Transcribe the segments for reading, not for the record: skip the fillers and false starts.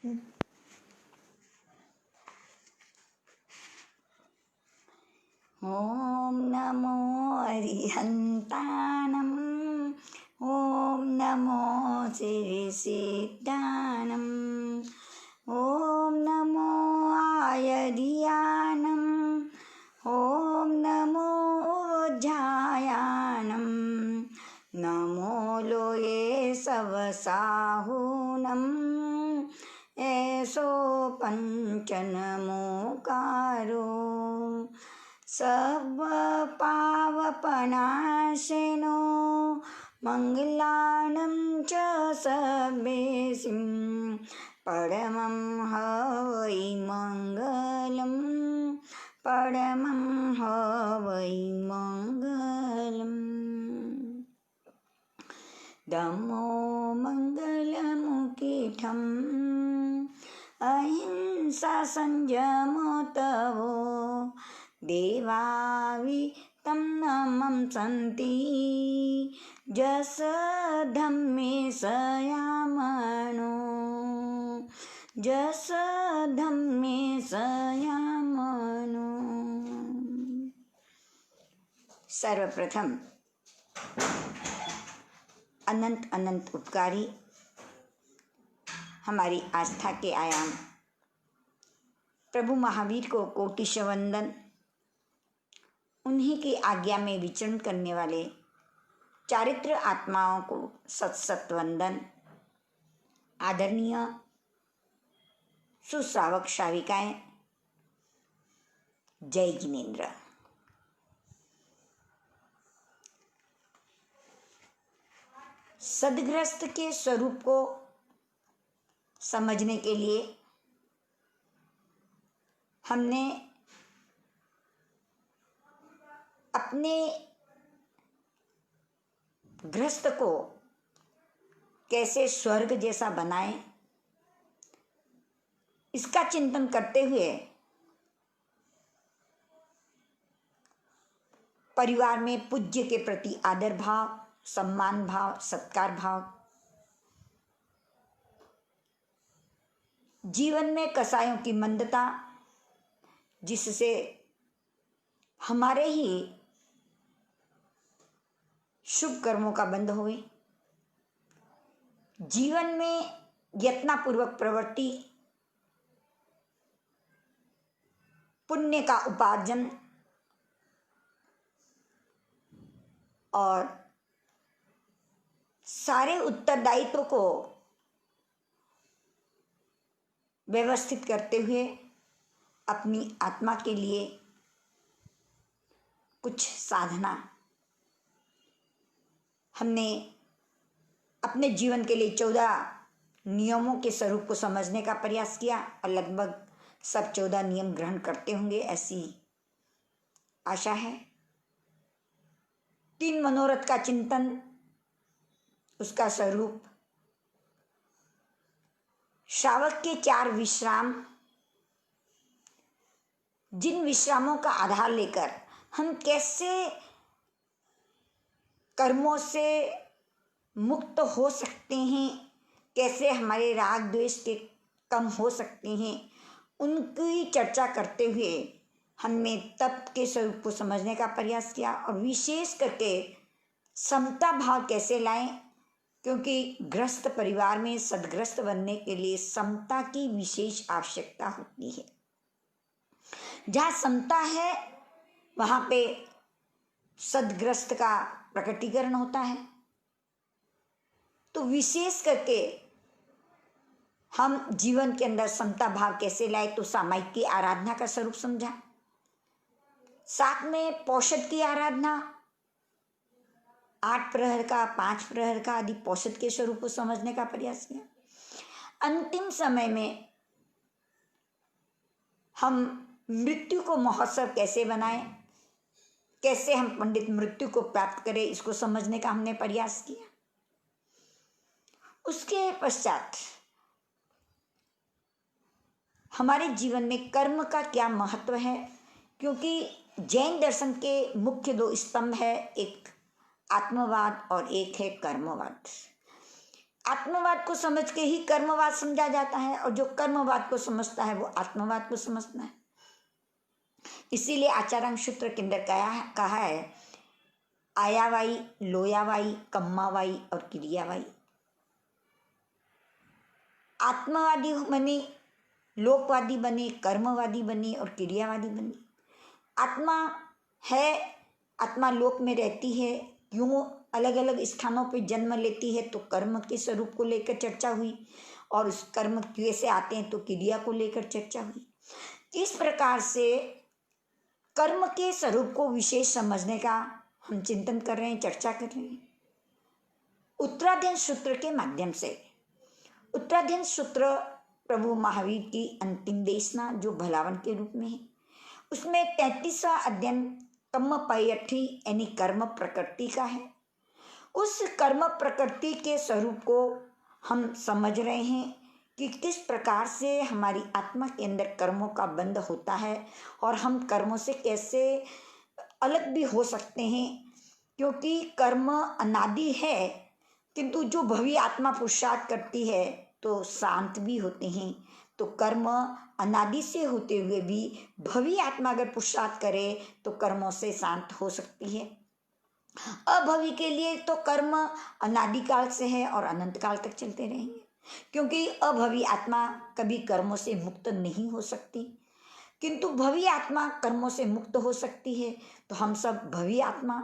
ओम नमो अरिहंतानम, ओम नमो श्रीसिद्धानम, ओम नमो आयर्यानम, ओम नमो उज्जायानम, नमो लोये सवसाहूनम, ऐसो पंचनमोकारो सब पावपनाशनो मंगलानं च सर्वेसिं परमं हवै मंगलम्, परमं हवै मंगलम्। धम्मो मंगलमुखीठम्, अहिंसा संयमो तवो, देवावितं नमं सन्ति, जस धम्मे संयमनो, जस धम्मे संयमनो। सर्वप्रथम अनंत अनंत उपकारी हमारी आस्था के आयाम प्रभु महावीर को कोटिश वंदन। उन्हीं की आज्ञा में विचरण करने वाले चारित्र आत्माओं को सत सत वंदन। आदरणीय सुश्रावक श्राविकाएं, जय जिनेन्द्र। सदगृहस्थ के स्वरूप को समझने के लिए हमने अपने गृहस्थ को कैसे स्वर्ग जैसा बनाए, इसका चिंतन करते हुए परिवार में पूज्य के प्रति आदर भाव, सम्मान भाव, सत्कार भाव, जीवन में कसायों की मंदता, जिससे हमारे ही शुभ कर्मों का बंध होए, जीवन में यत्नपूर्वक प्रवृत्ति, पुण्य का उपार्जन और सारे उत्तरदायित्व को व्यवस्थित करते हुए अपनी आत्मा के लिए कुछ साधना हमने अपने जीवन के लिए 14 नियमों के स्वरूप को समझने का प्रयास किया और लगभग सब 14 नियम ग्रहण करते होंगे, ऐसी आशा है। 3 मनोरथ का चिंतन, उसका स्वरूप, श्रावक के 4 विश्राम, जिन विश्रामों का आधार लेकर हम कैसे कर्मों से मुक्त हो सकते हैं, कैसे हमारे राग द्वेष के कम हो सकते हैं, उनकी चर्चा करते हुए हमने तप के स्वरूप को समझने का प्रयास किया और विशेष करके समता भाव कैसे लाएं, क्योंकि गृहस्थ परिवार में सदगृहस्थ बनने के लिए समता की विशेष आवश्यकता होती है। जहाँ समता है वहाँ पे सदगृहस्थ का प्रकटीकरण होता है। तो विशेष करके हम जीवन के अंदर समता भाव कैसे लाए, तो सामायिक की आराधना का स्वरूप समझा, साथ में पौषध की आराधना, 8 प्रहर का, 5 प्रहर का आदि पौषध के स्वरूप को समझने का प्रयास किया। अंतिम समय में हम मृत्यु को महोत्सव कैसे बनाएं, कैसे हम पंडित मृत्यु को प्राप्त करें, इसको समझने का हमने प्रयास किया। उसके पश्चात हमारे जीवन में कर्म का क्या महत्व है, क्योंकि जैन दर्शन के मुख्य 2 स्तंभ है, एक आत्मवाद और एक है कर्मवाद। आत्मवाद को समझ के ही कर्मवाद समझा जाता है, और जो कर्मवाद को समझता है वो आत्मवाद को समझता है। इसीलिए आचार्यांग सूत्र के अंदर कहा है आयावाई, लोयावाई, कम्मावाई और क्रियावाई। आत्मवादी बने, लोकवादी बने, कर्मवादी बने और क्रियावादी बने। आत्मा है, आत्मा लोक में रहती है, क्यों अलग अलग स्थानों पे जन्म लेती है, तो कर्म के स्वरूप को लेकर चर्चा हुई, और उस कर्म कैसे आते हैं तो क्रिया को लेकर चर्चा हुई। इस प्रकार से कर्म के स्वरूप को विशेष समझने का हम चिंतन कर रहे हैं, चर्चा कर रहे हैं उत्तराध्ययन सूत्र के माध्यम से। उत्तराध्ययन सूत्र प्रभु महावीर की अंतिम देशना जो भलावन के रूप में है, उसमें 33वां अध्ययन कर्म पैठी यानी कर्म प्रकृति का है। उस कर्म प्रकृति के स्वरूप को हम समझ रहे हैं कि किस प्रकार से हमारी आत्मा के अंदर कर्मों का बंध होता है, और हम कर्मों से कैसे अलग भी हो सकते हैं, क्योंकि कर्म अनादि है, किंतु जो भवी आत्मा पुरुषार्थ करती है तो शांत भी होते हैं। तो कर्म अनादि से होते हुए भी भवी आत्मा अगर पुरुषार्थ करे तो कर्मों से शांत हो सकती है। अभवी के लिए तो कर्म अनादिकाल से है और अनंत काल तक चलते रहेंगे, क्योंकि अभवी आत्मा कभी कर्मों से मुक्त नहीं हो सकती, किंतु भवी आत्मा कर्मों से मुक्त हो सकती है। तो हम सब भवी आत्मा,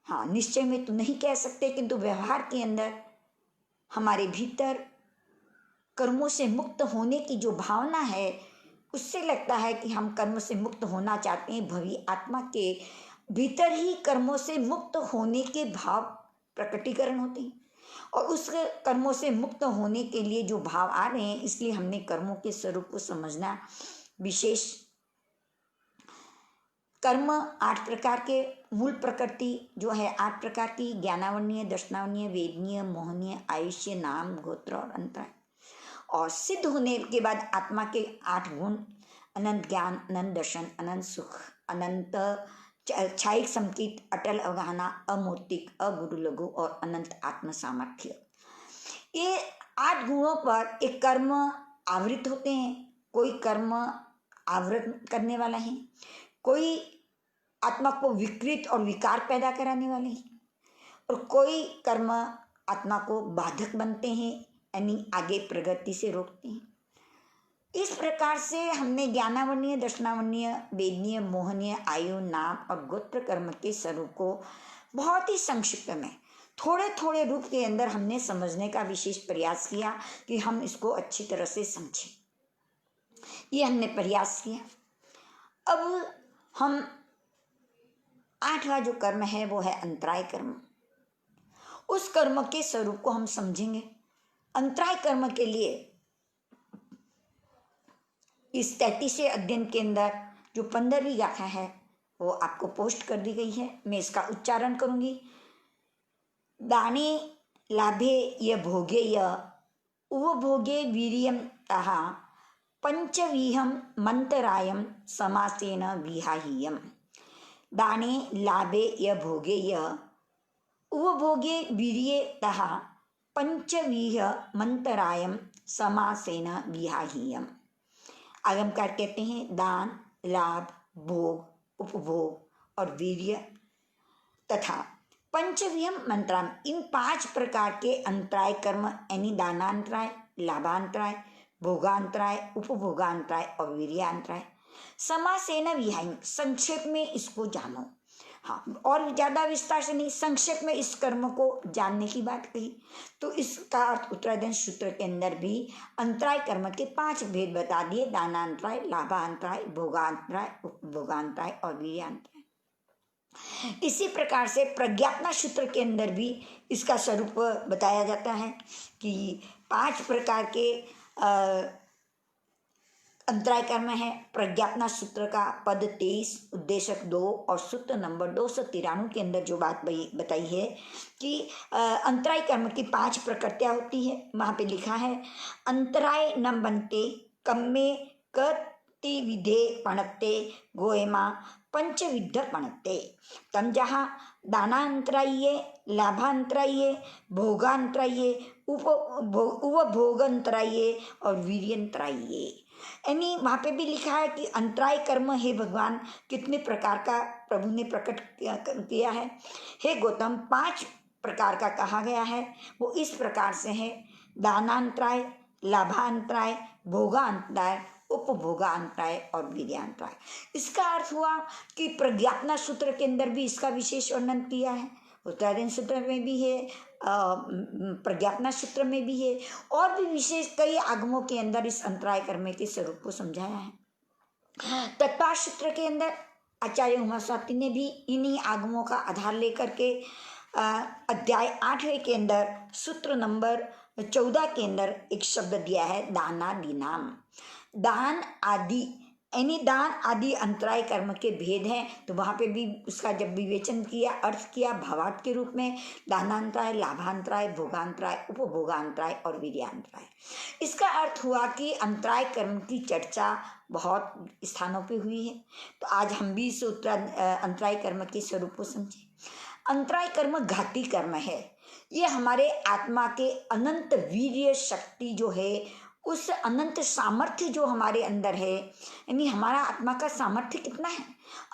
हाँ निश्चय में तो नहीं कह सकते, किंतु व्यवहार के अंदर हमारे भीतर कर्मों से मुक्त होने की जो भावना है, उससे लगता है कि हम कर्म से मुक्त होना चाहते हैं। भवी आत्मा के भीतर ही कर्मों से मुक्त होने के भाव प्रकटीकरण होते हैं, और उस कर्मों से मुक्त होने के लिए जो भाव आ रहे हैं, इसलिए हमने कर्मों के स्वरूप को समझना विशेष। कर्म 8 प्रकार के, मूल प्रकृति जो है 8 प्रकार की, ज्ञानावरणीय, दर्शनावरणीय, वेदनीय, मोहनीय, आयुष्य, नाम, गोत्र और अंतराय। और सिद्ध होने के बाद आत्मा के 8 गुण, अनंत ज्ञान, अनंत दर्शन, अनंत सुख, अनंत क्षायिक संकित, अटल अवगाहना, अमूर्तिक, अगुरु लघु और अनंत आत्म सामर्थ्य। ये 8 गुणों पर एक कर्म आवृत होते हैं। कोई कर्म आवृत करने वाला है, कोई आत्मा को विकृत और विकार पैदा कराने वाले हैं, और कोई कर्म आत्मा को बाधक बनते हैं, यानी आगे प्रगति से रोकते हैं। इस प्रकार से हमने ज्ञानावरणीय, दर्शनावरणीय, वेदनीय, मोहनीय, आयु, नाम और गोत्र कर्म के स्वरूप को बहुत ही संक्षिप्त में थोड़े थोड़े रूप के अंदर हमने समझने का विशेष प्रयास किया कि हम इसको अच्छी तरह से समझें। ये हमने प्रयास किया। अब हम 8वां जो कर्म है वो है अंतराय कर्म। उस कर्म के स्वरूप को हम समझेंगे। अंतराय कर्म के लिए इस 33वें अध्ययन के अंदर जो 15वीं गाथा है वो आपको पोस्ट कर दी गई है। मैं इसका उच्चारण करूंगी। दाने लाभे य भोगे य उपभोगे वीर्यम तहा पंचवीहम मंतरायम समासेन विहाहीयम। दाने लाभे य भोगे य उपभोगे वीर्ये तहा पंचवीह मंतरायम समासेन विहाहीयम। आगमकार कहते हैं दान, लाभ, भोग, उपभोग और वीर्य तथा पंचवियम मंत्राम, इन 5 प्रकार के अंतराय कर्म यानी दानांतराय, लाभांतराय, भोगांतराय, उपभोगांतराय और वीर्यांतराय समासेन विहाय, संक्षेप में इसको जानो। हाँ, और ज़्यादा विस्तार से नहीं, संक्षेप में इस कर्म को जानने की बात कही। तो इसका अर्थ उत्तराध्ययन सूत्र के अंदर भी अंतराय कर्म के 5 भेद बता दिए, दानांतराय, लाभांतराय, भोगांतराय, उपभोगांतराय और वीर्यांतराय। इसी प्रकार से प्रज्ञापना सूत्र के अंदर भी इसका स्वरूप बताया जाता है कि 5 प्रकार के अंतराय कर्म है। प्रज्ञापना सूत्र का पद 23, उद्देशक 2 और सूत्र नंबर 293 के अंदर जो बात बताई है कि अंतराय कर्म की 5 प्रकृतियाँ होती है। वहाँ पे लिखा है अंतराय न बनते कम्मे कति विधे पणते गोएमा पंचविध पणते। तम जहाँ दानांतराय लाभांतराये, भोगांतराये, उपभोगंतराये और वीर्यंतराये। यानी वहाँ पे भी लिखा है कि अंतराय कर्म है भगवान कितने प्रकार का प्रभु ने प्रकट किया है। हे गौतम, 5 प्रकार का कहा गया है, वो इस प्रकार से है: दानांतराय, लाभांतराय, भोगांतराय, उपभोगांतराय और वीर्यांतराय। इसका अर्थ हुआ कि प्रज्ञापना सूत्र के अंदर भी इसका विशेष वर्णन किया है, उत्तरायण सूत्र में भी है, प्रज्ञापना सूत्र में भी है, और भी विशेष कई आगमों के अंदर इस अंतराय कर्म के स्वरूप को समझाया है। तत्पाद सूत्र के अंदर आचार्य उमा स्वाति ने भी इन्हीं आगमों का आधार लेकर के अध्याय 8वें के अंदर सूत्र नंबर 14 के अंदर एक शब्द दिया है, दानादीनाम। दान आदि यानी दान आदि अंतराय कर्म के भेद हैं, तो वहाँ पे भी उसका जब विवेचन किया, अर्थ किया भावार्थ के रूप में, दानांतराय, लाभांतराय, भोगांतराय, उपभोगांतराय और वीर्यांतराय। इसका अर्थ हुआ कि अंतराय कर्म की चर्चा बहुत स्थानों पे हुई है, तो आज हम भी इस अंतराय कर्म के स्वरूप को समझें। अंतराय कर्म घाती कर्म है, ये हमारे आत्मा के अनंत वीर्य शक्ति जो है, उस अनंत सामर्थ्य जो हमारे अंदर है, यानी हमारा आत्मा का सामर्थ्य कितना है,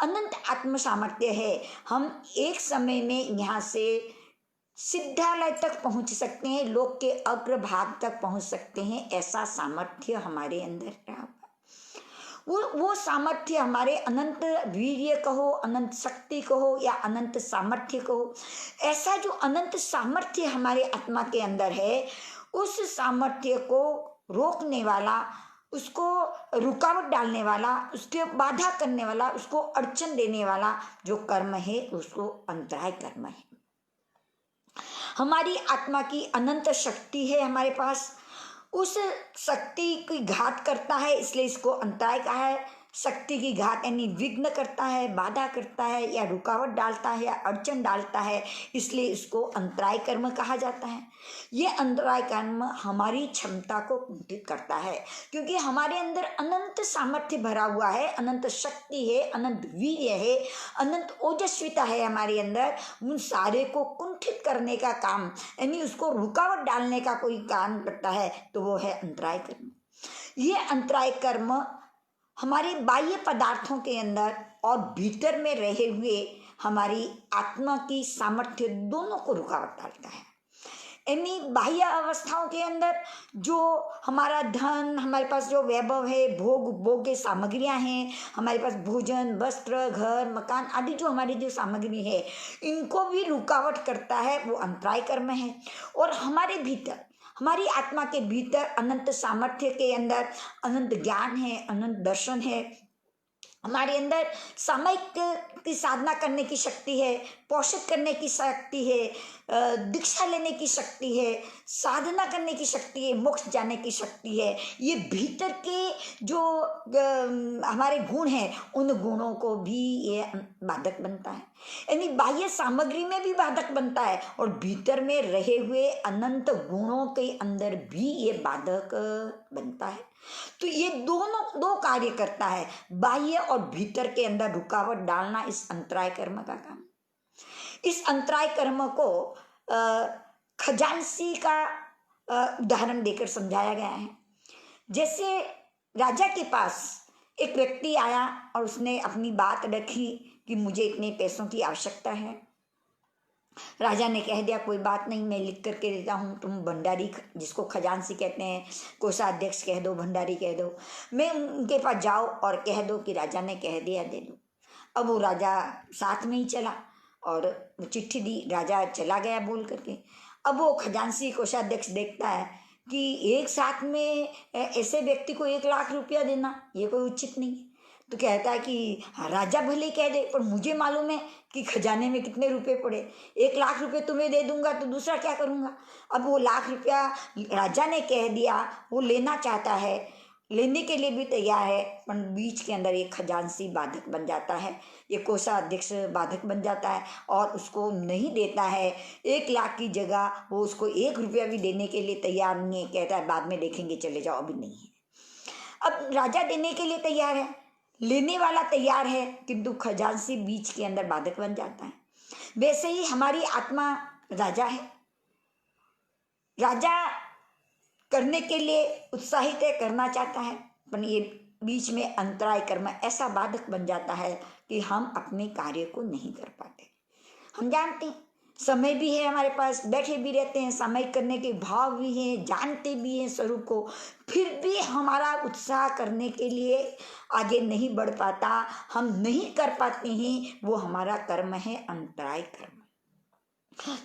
अनंत आत्म सामर्थ्य है। हम एक समय में यहाँ से सिद्धालय तक पहुँच सकते हैं, लोक के अग्रभाग तक पहुँच सकते हैं, ऐसा सामर्थ्य हमारे अंदर रहा। वो सामर्थ्य हमारे अनंत वीर्य कहो, अनंत शक्ति कहो या अनंत सामर्थ्य कहो, ऐसा जो अनंत सामर्थ्य हमारे आत्मा के अंदर है, उस सामर्थ्य को रोकने वाला, उसको रुकावट डालने वाला, उसके बाधा करने वाला, उसको अड़चन देने वाला जो कर्म है, उसको अंतराय कर्म है। हमारी आत्मा की अनंत शक्ति है हमारे पास, उस शक्ति की घात करता है, इसलिए इसको अंतराय कहा है। शक्ति की घात यानी विघ्न करता है, बाधा करता है या रुकावट डालता है या अड़चन डालता है, इसलिए इसको अंतराय कर्म कहा जाता है। ये अंतराय कर्म हमारी क्षमता को कुंठित करता है, क्योंकि हमारे अंदर अनंत सामर्थ्य भरा हुआ है, अनंत शक्ति है, अनंत वीर्य है, अनंत ओजस्विता है हमारे अंदर। उन सारे को कुंठित करने का काम यानी उसको रुकावट डालने का कोई काम करता है, तो वो है अंतराय कर्म। ये अंतराय कर्म हमारे बाह्य पदार्थों के अंदर और भीतर में रहे हुए हमारी आत्मा की सामर्थ्य दोनों को रुकावट डालता है। यानी बाह्य अवस्थाओं के अंदर जो हमारा धन, हमारे पास जो वैभव है, भोग्य सामग्रियां हैं, हमारे पास भोजन, वस्त्र, घर, मकान आदि जो हमारी जो सामग्री है, इनको भी रुकावट करता है, वो अंतराय कर्म है। और हमारे भीतर, हमारी आत्मा के भीतर अनंत सामर्थ्य के अंदर अनंत ज्ञान है, अनंत दर्शन है, हमारे अंदर सामयिक की साधना करने की शक्ति है, पोषित करने की शक्ति है, दीक्षा लेने की शक्ति है, साधना करने की शक्ति है, मोक्ष जाने की शक्ति है। ये भीतर के जो हमारे गुण हैं, उन गुणों को भी ये बाधक बनता है। यानी बाह्य सामग्री में भी बाधक बनता है और भीतर में रहे हुए अनंत गुणों के अंदर भी ये बाधक बनता है। तो ये दोनों दो कार्य करता है, बाह्य और भीतर के अंदर रुकावट डालना इस अंतराय कर्म का काम। इस अंतराय कर्म को खजांसी का उदाहरण देकर समझाया गया है। जैसे राजा के पास एक व्यक्ति आया और उसने अपनी बात रखी कि मुझे इतने पैसों की आवश्यकता है। राजा ने कह दिया कोई बात नहीं, मैं लिख करके देता हूँ, तुम भंडारी जिसको खजांसी कहते हैं, कोषाध्यक्ष कह दो, भंडारी कह दो, मैं उनके पास जाओ और कह दो कि राजा ने कह दिया, दे दो। अब वो राजा साथ में ही चला और चिट्ठी दी, राजा चला गया बोल करके। अब वो खजांसी कोषाध्यक्ष देखता है कि एक साथ में ऐसे व्यक्ति को 1 लाख रुपया देना ये कोई उचित नहीं है। तो कहता है कि राजा भले कह दे, पर मुझे मालूम है कि खजाने में कितने रुपए पड़े, 1 लाख रुपए तुम्हें दे दूंगा तो दूसरा क्या करूंगा। अब वो 1 लाख रुपया राजा ने कह दिया, वो लेना चाहता है, लेने के लिए भी तैयार है, पर बीच के अंदर एक खजांसी बाधक बन जाता है, ये कोषाध्यक्ष बाधक बन जाता है और उसको नहीं देता है। 1 लाख की जगह वो उसको 1 रुपया भी देने के लिए तैयार नहीं है, कहता है बाद में देखेंगे, चले जाओ, अभी नहीं है। अब राजा देने के लिए तैयार है, लेने वाला तैयार है, किंतु खजांसी बीच के अंदर बाधक बन जाता है। वैसे ही हमारी आत्मा राजा है। राजा करने के लिए उत्साहित है, करना चाहता है, पर ये बीच में अंतराय कर्म ऐसा बाधक बन जाता है कि हम अपने कार्य को नहीं कर पाते। हम जानते हैं समय भी है हमारे पास, बैठे भी रहते हैं, समय करने के भाव भी हैं, जानते भी हैं स्वरूप को, फिर भी हमारा उत्साह करने के लिए आगे नहीं बढ़ पाता, हम नहीं कर पाते हैं, वो हमारा कर्म है अंतराय कर्म।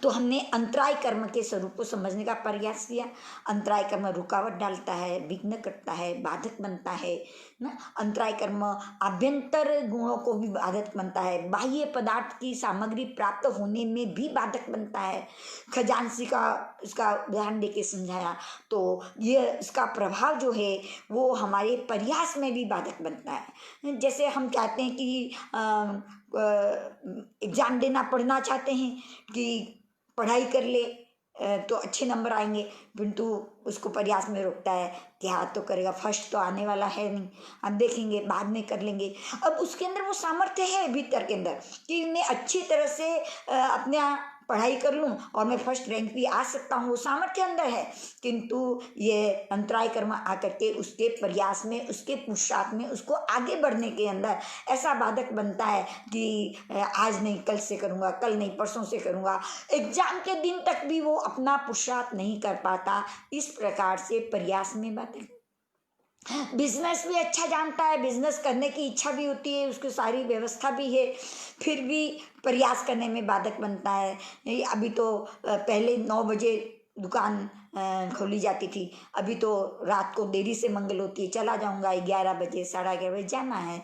तो हमने अंतराय कर्म के स्वरूप को समझने का प्रयास किया। अंतराय कर्म रुकावट डालता है, विघ्न करता है, बाधक बनता है ना। अंतराय कर्म आभ्यंतर गुणों को भी बाधक बनता है, बाह्य पदार्थ की सामग्री प्राप्त होने में भी बाधक बनता है। खजांची का इसका उदाहरण देके समझाया, तो ये इसका प्रभाव जो है वो हमारे प्रयास में भी बाधक बनता है। जैसे हम कहते हैं कि एग्जाम देना, पढ़ना चाहते हैं कि पढ़ाई कर ले तो अच्छे नंबर आएंगे, किंतु उसको प्रयास में रोकता है कि हाँ तो करेगा, फर्स्ट तो आने वाला है नहीं, अब देखेंगे बाद में कर लेंगे। अब उसके अंदर वो सामर्थ्य है भीतर के अंदर कि मैं अच्छी तरह से अपने पढ़ाई कर लूँ और मैं फर्स्ट रैंक भी आ सकता हूँ, वो सामर्थ्य अंदर है, किंतु ये अंतराय कर्म आकर के उसके प्रयास में, उसके पुरुषार्थ में, उसको आगे बढ़ने के अंदर ऐसा बाधक बनता है कि आज नहीं कल से करूँगा, कल नहीं परसों से करूँगा, एग्जाम के दिन तक भी वो अपना पुरुषार्थ नहीं कर पाता। इस प्रकार से प्रयास में बाधक। बिजनेस भी अच्छा जानता है, बिजनेस करने की इच्छा भी होती है, उसकी सारी व्यवस्था भी है, फिर भी प्रयास करने में बाधक बनता है। अभी तो पहले 9 बजे दुकान खोली जाती थी, अभी तो रात को देरी से मंगल होती है, चला जाऊंगा 11 बजे 11:30 बजे जाना है।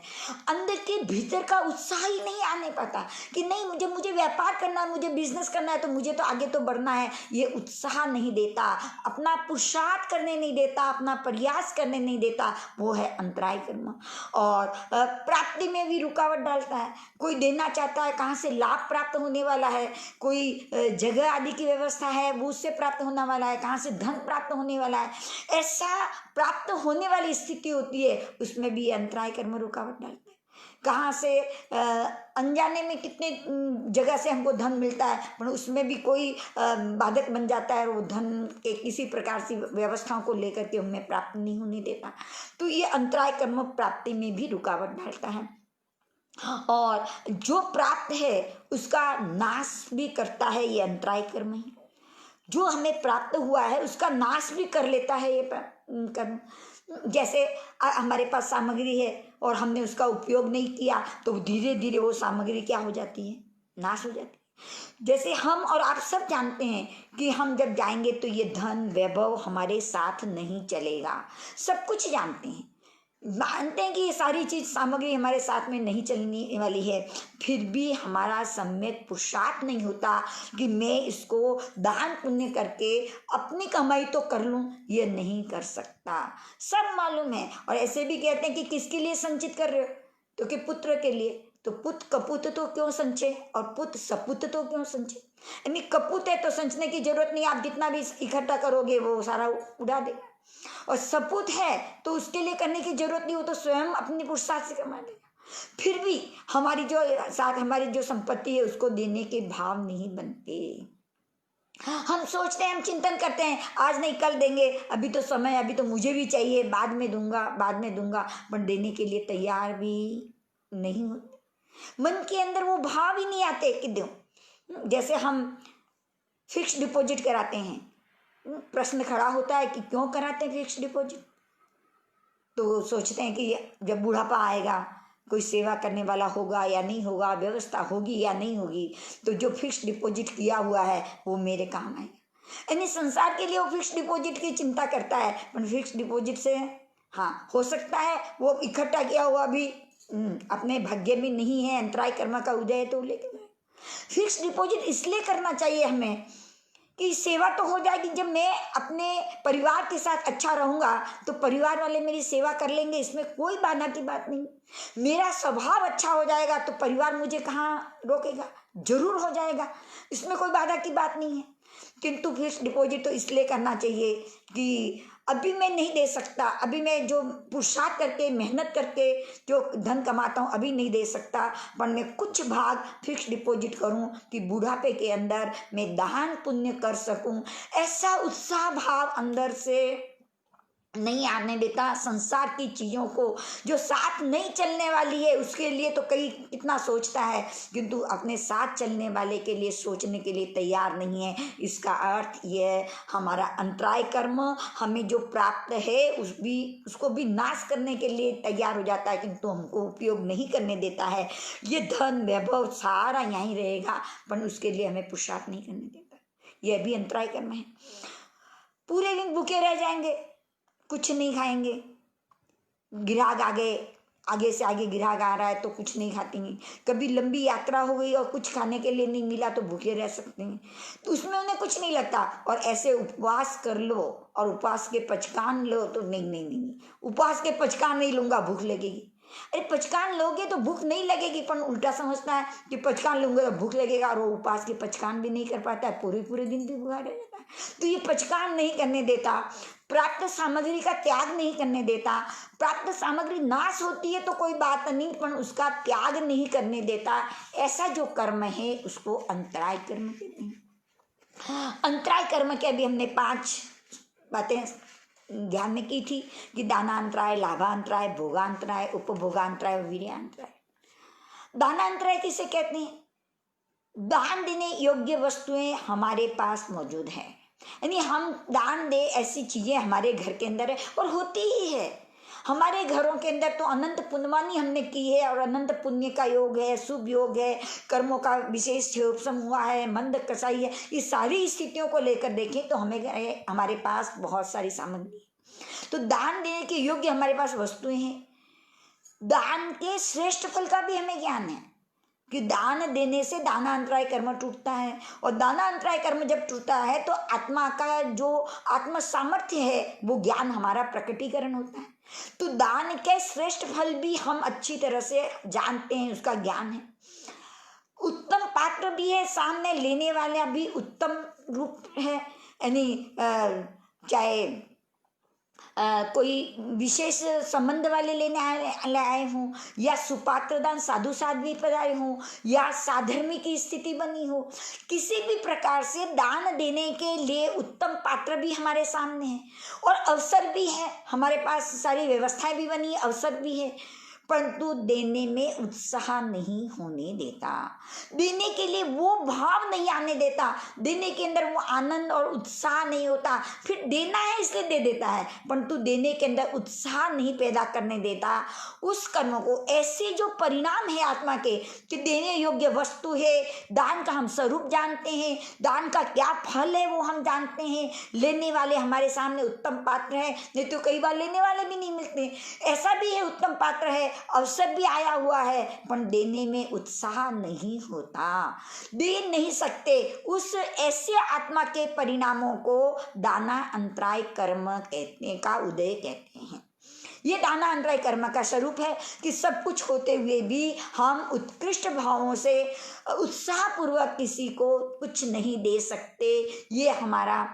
अंदर के भीतर का उत्साह ही नहीं आने पाता कि नहीं मुझे व्यापार करना है, मुझे बिजनेस करना है, तो मुझे तो आगे तो बढ़ना है। ये उत्साह नहीं देता, अपना पुरुषार्थ करने नहीं देता, अपना प्रयास करने नहीं देता, वो है अंतराय कर्म। और प्राप्ति में भी रुकावट डालता है। कोई देना चाहता है, कहाँ से लाभ प्राप्त होने वाला है, कोई जगह आदि की व्यवस्था है वो उससे प्राप्त होने वाला है, कहाँ से धन प्राप्त होने वाला है, ऐसा प्राप्त होने वाली स्थिति होती है, उसमें भी अंतराय कर्म रुकावट डालता है। कहाँ से अनजाने में कितने जगह से हमको धन मिलता है, पर उसमें भी कोई बाधक बन जाता है, वो धन के किसी प्रकार से व्यवस्थाओं को लेकर के हमें प्राप्त नहीं होने देता। तो ये अंतराय कर्म प्राप्ति में भी रुकावट डालता है, और जो प्राप्त है उसका नाश भी करता है, ये अंतराय कर्म है। जो हमें प्राप्त हुआ है उसका नाश भी कर लेता है ये कर्म। जैसे हमारे पास सामग्री है और हमने उसका उपयोग नहीं किया, तो धीरे धीरे वो सामग्री क्या हो जाती है, नाश हो जाती है। जैसे हम और आप सब जानते हैं कि हम जब जाएंगे तो ये धन वैभव हमारे साथ नहीं चलेगा, सब कुछ जानते हैं, मानते हैं कि ये सारी चीज सामग्री हमारे साथ में नहीं चलने वाली है, फिर भी हमारा सम्यक पुरुषार्थ नहीं होता कि मैं इसको दान पुण्य करके अपनी कमाई तो कर लूं, ये नहीं कर सकता। सब मालूम है, और ऐसे भी कहते हैं कि किसके लिए संचित कर रहे हो, तो कि पुत्र के लिए, तो पुत्र कपूत तो क्यों संचय और पुत्र सपूत तो क्यों संचय। यानी कपूत है तो संचने की जरूरत नहीं, आप जितना भी इकट्ठा करोगे वो सारा उड़ा देगा, और सपूत है तो उसके लिए करने की जरूरत नहीं, हो तो स्वयं अपनी पुरुषार्थ से कमा देगा। फिर भी हमारी जो साथ हमारी जो संपत्ति है उसको देने के भाव नहीं बनते। हम सोचते हैं, हम चिंतन करते हैं, आज नहीं कल देंगे, अभी तो समय, अभी तो मुझे भी चाहिए, बाद में दूंगा, बाद में दूंगा, पर देने के लिए तैयार भी नहीं होते। मन के अंदर वो भाव ही नहीं आते कि दो। जैसे हम फिक्स डिपॉजिट कराते हैं, प्रश्न खड़ा होता है कि क्यों कराते हैं फिक्स डिपॉजिट, तो सोचते हैं कि जब बुढ़ापा आएगा कोई सेवा करने वाला होगा या नहीं होगा, व्यवस्था होगी या नहीं होगी, तो जो फिक्स डिपॉजिट किया हुआ है वो मेरे काम आएगा। यानी संसार के लिए वो फिक्स डिपॉजिट की चिंता करता है, पर फिक्स डिपॉजिट से हाँ हो सकता है वो इकट्ठा किया हुआ भी अपने भाग्य में नहीं है, अंतराय कर्म का उदय है तो लेके जाए। फिक्स डिपॉजिट इसलिए करना चाहिए हमें कि सेवा तो हो जाएगी, जब मैं अपने परिवार के साथ अच्छा रहूंगा तो परिवार वाले मेरी सेवा कर लेंगे, इसमें कोई बाधा की बात नहीं। मेरा स्वभाव अच्छा हो जाएगा तो परिवार मुझे कहाँ रोकेगा, जरूर हो जाएगा, इसमें कोई बाधा की बात नहीं है। किंतु फिक्स डिपॉजिट तो इसलिए करना चाहिए कि अभी मैं नहीं दे सकता, अभी मैं जो पुरुषार्थ करके मेहनत करके जो धन कमाता हूँ अभी नहीं दे सकता, पर मैं कुछ भाग फिक्स डिपॉजिट करूँ कि बुढ़ापे के अंदर मैं दान पुण्य कर सकूँ। ऐसा उत्साह भाव अंदर से नहीं आने देता। संसार की चीज़ों को जो साथ नहीं चलने वाली है उसके लिए तो कई कितना सोचता है, किंतु अपने साथ चलने वाले के लिए सोचने के लिए तैयार नहीं है। इसका अर्थ ये है हमारा अंतराय कर्म हमें जो प्राप्त है उसको भी नाश करने के लिए तैयार हो जाता है, किंतु हमको उपयोग नहीं करने देता है। ये धन वैभव सारा यहीं रहेगा, पर उसके लिए हमें पुरुषार्थ नहीं करने देता। यह भी अंतराय कर्म है। पूरे दिन भूखे रह जाएंगे, कुछ नहीं खाएंगे, ग्राहक आगे से आगे ग्राहक आ रहा है तो कुछ नहीं खाती हैं। कभी लंबी यात्रा हो गई और कुछ खाने के लिए नहीं मिला तो भूखे रह सकते हैं, तो उसमें उन्हें कुछ नहीं लगता। और ऐसे उपवास कर लो और उपवास के पचकान लो तो नहीं, उपवास के पचकान नहीं लूंगा, भूख लगेगी। अरे पचकान लोगे तो भूख नहीं लगेगी, पर उल्टा समझता है कि पचकान लूंगा तो भूख लगेगा, और वो उपवास के पचकान भी नहीं कर पाता है, पूरे दिन भी भूखा रह जाता है। तो ये पचकान नहीं करने देता, प्राप्त सामग्री का त्याग नहीं करने देता। प्राप्त सामग्री नाश होती है तो कोई बात नहीं, पर उसका त्याग नहीं करने देता। ऐसा जो कर्म है उसको अंतराय कर्म कहते हैं। अंतराय कर्म के अभी हमने 5 बातें ध्यान में की थी कि दानांतराय, लाभांतराय, भोगांतराय, उपभोगांतराय और वीर्यांतराय। दानांतराय किसे कहते हैं? दान देने योग्य वस्तुएं हमारे पास मौजूद है, यानी हम दान दे ऐसी चीजें हमारे घर के अंदर है और होती ही है। हमारे घरों के अंदर तो अनंत पुण्यवानी हमने की है और अनंत पुण्य का योग है, शुभ योग है, कर्मों का विशेष उपशम हुआ है, मंद कसाई है। इस सारी स्थितियों को लेकर देखें तो हमें हमारे पास बहुत सारी सामग्री है। तो दान देने के योग्य हमारे पास वस्तुएं हैं। दान के श्रेष्ठ फल का भी हमें ज्ञान है कि दान देने से दानांतराय कर्म टूटता है, और दानांतराय कर्म जब टूटता है तो आत्मा का जो आत्म सामर्थ्य है वो ज्ञान हमारा प्रकटीकरण होता है। तो दान के श्रेष्ठ फल भी हम अच्छी तरह से जानते हैं, उसका ज्ञान है। उत्तम पात्र भी है, सामने लेने वाला भी उत्तम रूप है, यानी चाहे कोई विशेष संबंध वाले लेने आए हों, या सुपात्रदान साधु साध्वी पर आए हों, या साधर्मी की स्थिति बनी हो, किसी भी प्रकार से दान देने के लिए उत्तम पात्र भी हमारे सामने है और अवसर भी है। हमारे पास सारी व्यवस्थाएं भी बनी, अवसर भी है, परंतु देने में उत्साह नहीं होने देता, देने के लिए वो भाव नहीं आने देता, देने के अंदर वो आनंद और उत्साह नहीं होता। फिर देना है इसलिए दे देता है, परंतु देने के अंदर उत्साह नहीं पैदा करने देता। उस कर्म को ऐसे जो परिणाम है आत्मा के कि देने योग्य वस्तु है, दान का हम स्वरूप जानते हैं, दान का क्या फल है वो हम जानते हैं, लेने वाले हमारे सामने उत्तम पात्र है, नहीं तो कई बार लेने वाले भी नहीं मिलते। ऐसा भी है उत्तम पात्र है, अवसर भी आया हुआ है, पर देने में उत्साह नहीं होता, दे नहीं सकते। उस ऐसे आत्मा के परिणामों को दाना अंतराय कर्म कहने का उदय कहते हैं। ये दाना अंतराय कर्म का स्वरूप है कि सब कुछ होते हुए भी हम उत्कृष्ट भावों से उत्साहपूर्वक किसी को कुछ नहीं दे सकते। ये हमारा